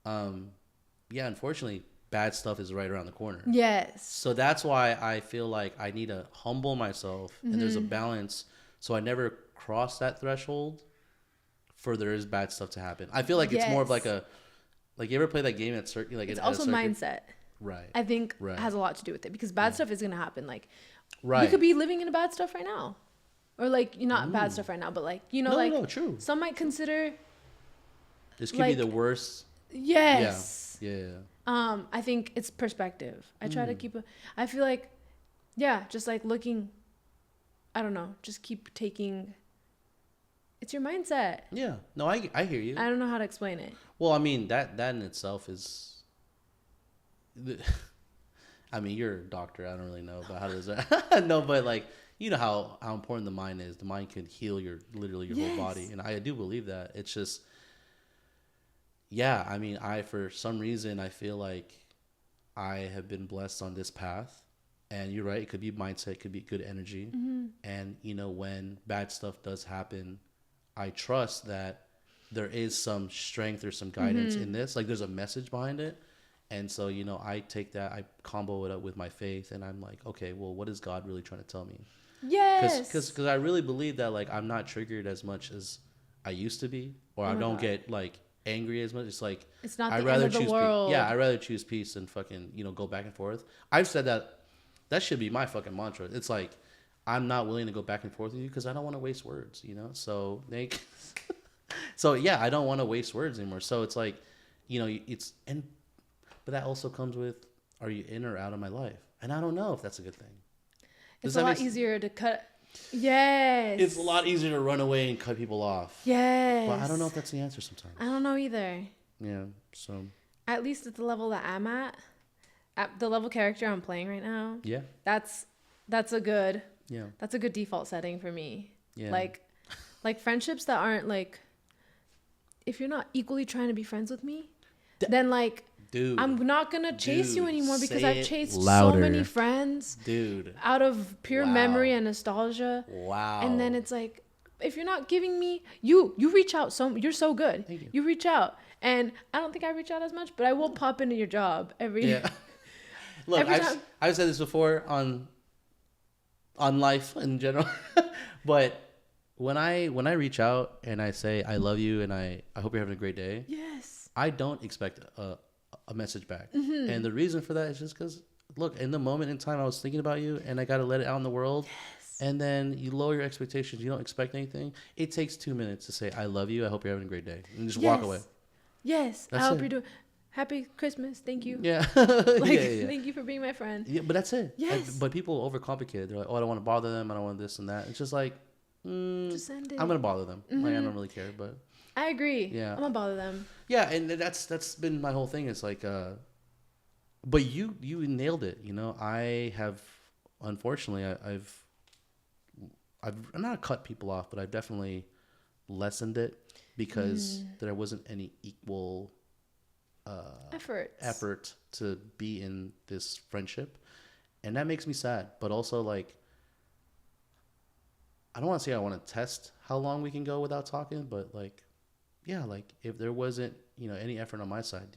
Unfortunately, bad stuff is right around the corner. Yes. So that's why I feel like I need to humble myself, and there's a balance, so I never cross that threshold for there is bad stuff to happen. I feel like it's more of like you ever play that game at circuit? Like it's also mindset. Right. I think has a lot to do with it, because bad stuff is gonna happen. Like, you could be living in a bad stuff right now, or like you're not bad stuff right now, but like true. Some might consider this could be the worst. Yes. Yeah. I think it's perspective. I try to keep I feel like, just like looking, I don't know, just keep taking. It's your mindset. Yeah. No, I hear you. I don't know how to explain it. Well, I mean, that in itself is. I mean, you're a doctor. I don't really know about how does that. No, but like, how important the mind is. The mind can heal literally your whole body, and I do believe that. It's just. Yeah, I mean, for some reason, I feel like I have been blessed on this path. And you're right, it could be mindset, it could be good energy. And, when bad stuff does happen, I trust that there is some strength or some guidance in this. Like, there's a message behind it. And so, I take that, I combo it up with my faith, and I'm like, okay, well, what is God really trying to tell me? Yes. Because I really believe that, like, I'm not triggered as much as I used to be, or I don't get, like, angry as much. It's like, it's not the end of the world. I'd rather choose peace than fucking go back and forth. I've said that should be my fucking mantra. It's like, I'm not willing to go back and forth with you because I don't want to waste words, so I don't want to waste words anymore. So it's like, but that also comes with, are you in or out of my life? And I don't know if that's a good thing. It's a lot easier to cut. Yes. It's a lot easier to run away and cut people off. Yes. But I don't know if that's the answer sometimes. I don't know either. Yeah, so. At least at the level that I'm at the level character I'm playing right now. Yeah. That's a good default setting for me. Yeah. Like friendships that aren't like, if you're not equally trying to be friends with me, then like, dude, I'm not gonna chase you anymore, because I've chased so many friends, out of pure memory and nostalgia. Wow. And then it's like, if you're not giving me, you reach out, you're so good. Thank you. You reach out, and I don't think I reach out as much, but I will pop into your job every. Yeah. Look, I've said this before on on life in general. But when I reach out and I say I love you and I hope you're having a great day, Yes. I don't expect a message back. And the reason for that is just because, look, in the moment in time I was thinking about you and I got to let it out in the world. Yes. And then you lower your expectations. You don't expect anything. It takes 2 minutes to say I love you. I hope you're having a great day, and just walk away. Yes. I hope you're doing. Happy Christmas. Thank you. Yeah. Thank you for being my friend. Yeah, but that's it. Yes. But people overcomplicate it. They're like, oh, I don't want to bother them. I don't want this and that. It's just like, just send it. I'm going to bother them. Like, I don't really care, but. I agree. Yeah. I'm going to bother them. Yeah, and that's been my whole thing. It's like, but you nailed it. You know, I have, unfortunately, I've not cut people off, but I've definitely lessened it because there wasn't any equal effort to be in this friendship, and that makes me sad. But also, like, I don't want to say I want to test how long we can go without talking, but like, yeah, like if there wasn't any effort on my side,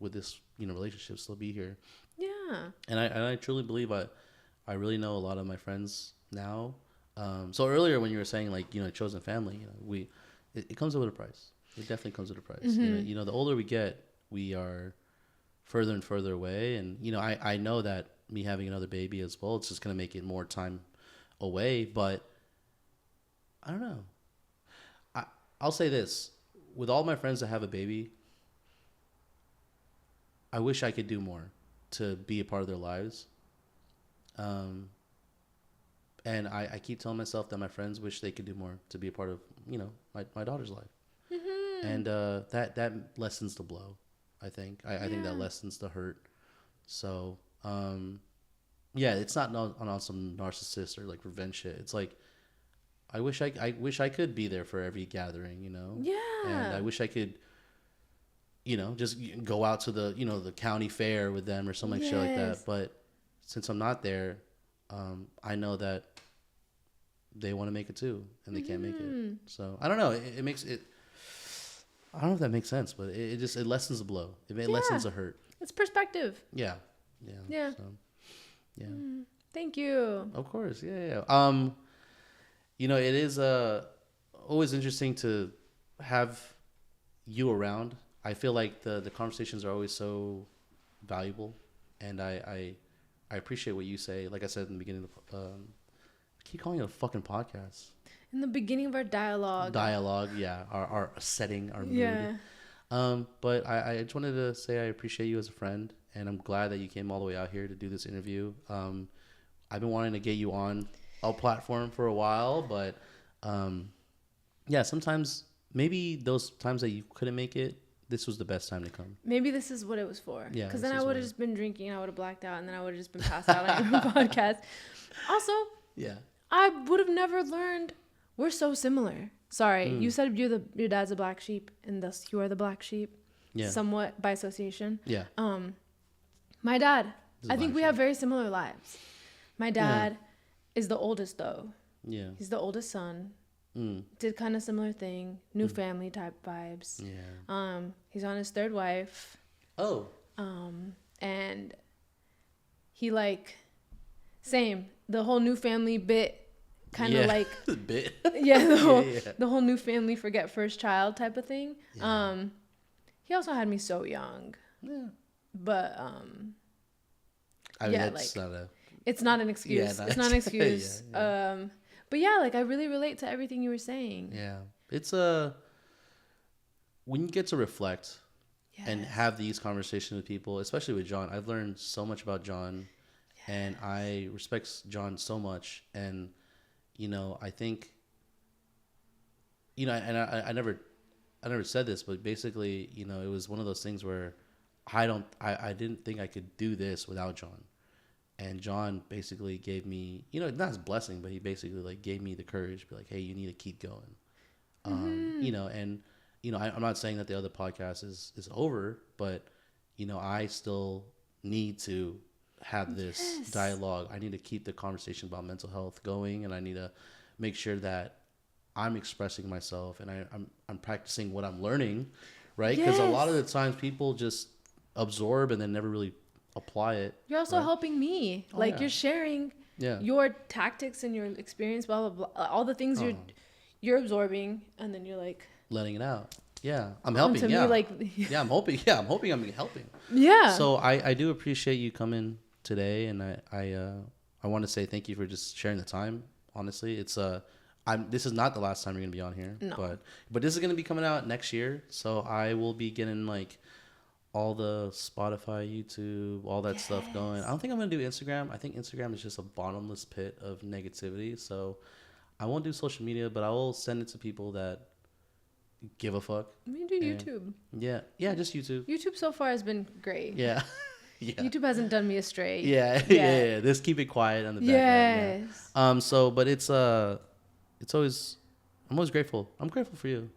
would this relationship still be here? Yeah. And I truly believe I really know a lot of my friends now. So earlier when you were saying like chosen family, it comes with a price. It definitely comes with a price. The older we get, we are further and further away. And, I know that me having another baby as well, it's just going to make it more time away. But I don't know. I'll say this. With all my friends that have a baby, I wish I could do more to be a part of their lives. And I keep telling myself that my friends wish they could do more to be a part of, my daughter's life. Mm-hmm. And that lessens the blow. I think that lessens the hurt. So, it's not on some narcissist or like revenge shit. It's like, I wish I could be there for every gathering, Yeah. And I wish I could, just go out to the, the county fair with them or something like shit like that. But since I'm not there, I know that they want to make it too, and they can't make it. So I don't know. It makes it. I don't know if that makes sense, but it lessens the blow. It lessens the hurt. It's perspective. Yeah. So, yeah. Thank you. Of course. Yeah. It is always interesting to have you around. I feel like the conversations are always so valuable, and I appreciate what you say. Like I said in the beginning of the I keep calling it a fucking podcast. In the beginning of our dialogue, yeah, our setting, our mood. Yeah. But I just wanted to say I appreciate you as a friend, and I'm glad that you came all the way out here to do this interview. I've been wanting to get you on a platform for a while, but sometimes maybe those times that you couldn't make it, this was the best time to come. Maybe this is what it was for. Yeah. Because then I would have just been drinking, I would have blacked out, and then I would have just been passed out on your podcast. Also, yeah, I would have never learned. We're so similar. Sorry, you said your dad's a black sheep, and thus you are the black sheep. Yeah. Somewhat by association. Yeah. My dad. I think we have very similar lives. My dad is the oldest though. Yeah. He's the oldest son. Did kind of similar thing. New family type vibes. Yeah. He's on his third wife. Oh. And he same. The whole new family bit. Kind of bit. The whole new family forget first child type of thing. Yeah. He also had me so young. Yeah. But I mean, that's not a. It's not an excuse. It's not an excuse. Yeah. But I really relate to everything you were saying. Yeah, it's when you get to reflect and have these conversations with people, especially with John. I've learned so much about John, and I respect John so much. And I think, and I never said this, but basically, it was one of those things where I didn't think I could do this without John. And John basically gave me, not his blessing, but he basically gave me the courage to be like, hey, you need to keep going. And, I'm not saying that the other podcast is over, but, I still need to have this dialogue. I need to keep the conversation about mental health going, and I need to make sure that I'm expressing myself and I'm practicing what I'm learning, right? Because a lot of the times people just absorb and then never really apply it. You're also helping me. You're sharing your tactics and your experience, blah blah blah, all the things you're absorbing, and then you're like letting it out. Yeah, I'm helping. Me, like, I'm hoping. Yeah, I'm hoping I'm helping. Yeah. So I do appreciate you coming today, and I want to say thank you for just sharing the time. Honestly, it's this is not the last time you're gonna be on here. No. But this is gonna be coming out next year, so I will be getting like all the Spotify, YouTube, all that stuff going. I don't think I'm gonna do Instagram. I think Instagram is just a bottomless pit of negativity. So I won't do social media, but I will send it to people that give a fuck. We do YouTube. Yeah, just YouTube. YouTube so far has been great. Yeah. Yeah. YouTube hasn't done me astray. Yeah. Just keep it quiet on the background. Yes. Yeah. But it's always, I'm always grateful. I'm grateful for you.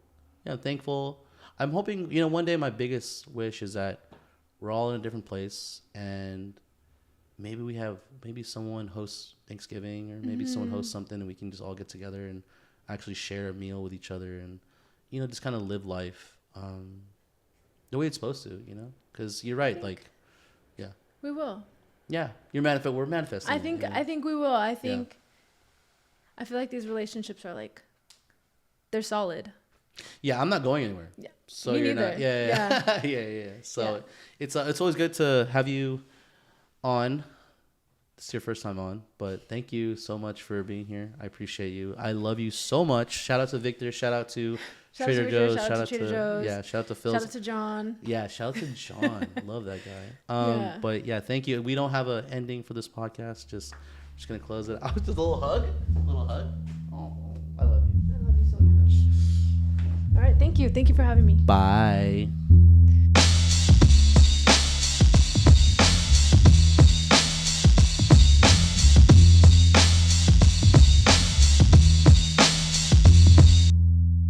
Yeah, I'm thankful. I'm hoping, one day my biggest wish is that we're all in a different place, and maybe someone hosts Thanksgiving, or maybe someone hosts something, and we can just all get together and actually share a meal with each other, and just kind of live life the way it's supposed to, because you're right, we will. Yeah, we're manifesting. I think we will. I feel like these relationships are like, they're solid. Yeah, I'm not going anywhere. Yeah. So Me you're neither. not. Yeah. Yeah. So it's always good to have you on. This is your first time on, but thank you so much for being here. I appreciate you. I love you so much. Shout out to Victor. Shout out to Trader Joe's. Shout out to Trader Joe's. Yeah. Shout out to Phil. Shout out to John. Yeah. Shout out to John. Love that guy. But yeah, thank you. We don't have an ending for this podcast. Just gonna close it. Just a little hug. Oh, I love you. I love you so much. All right. Thank you. Thank you for having me. Bye.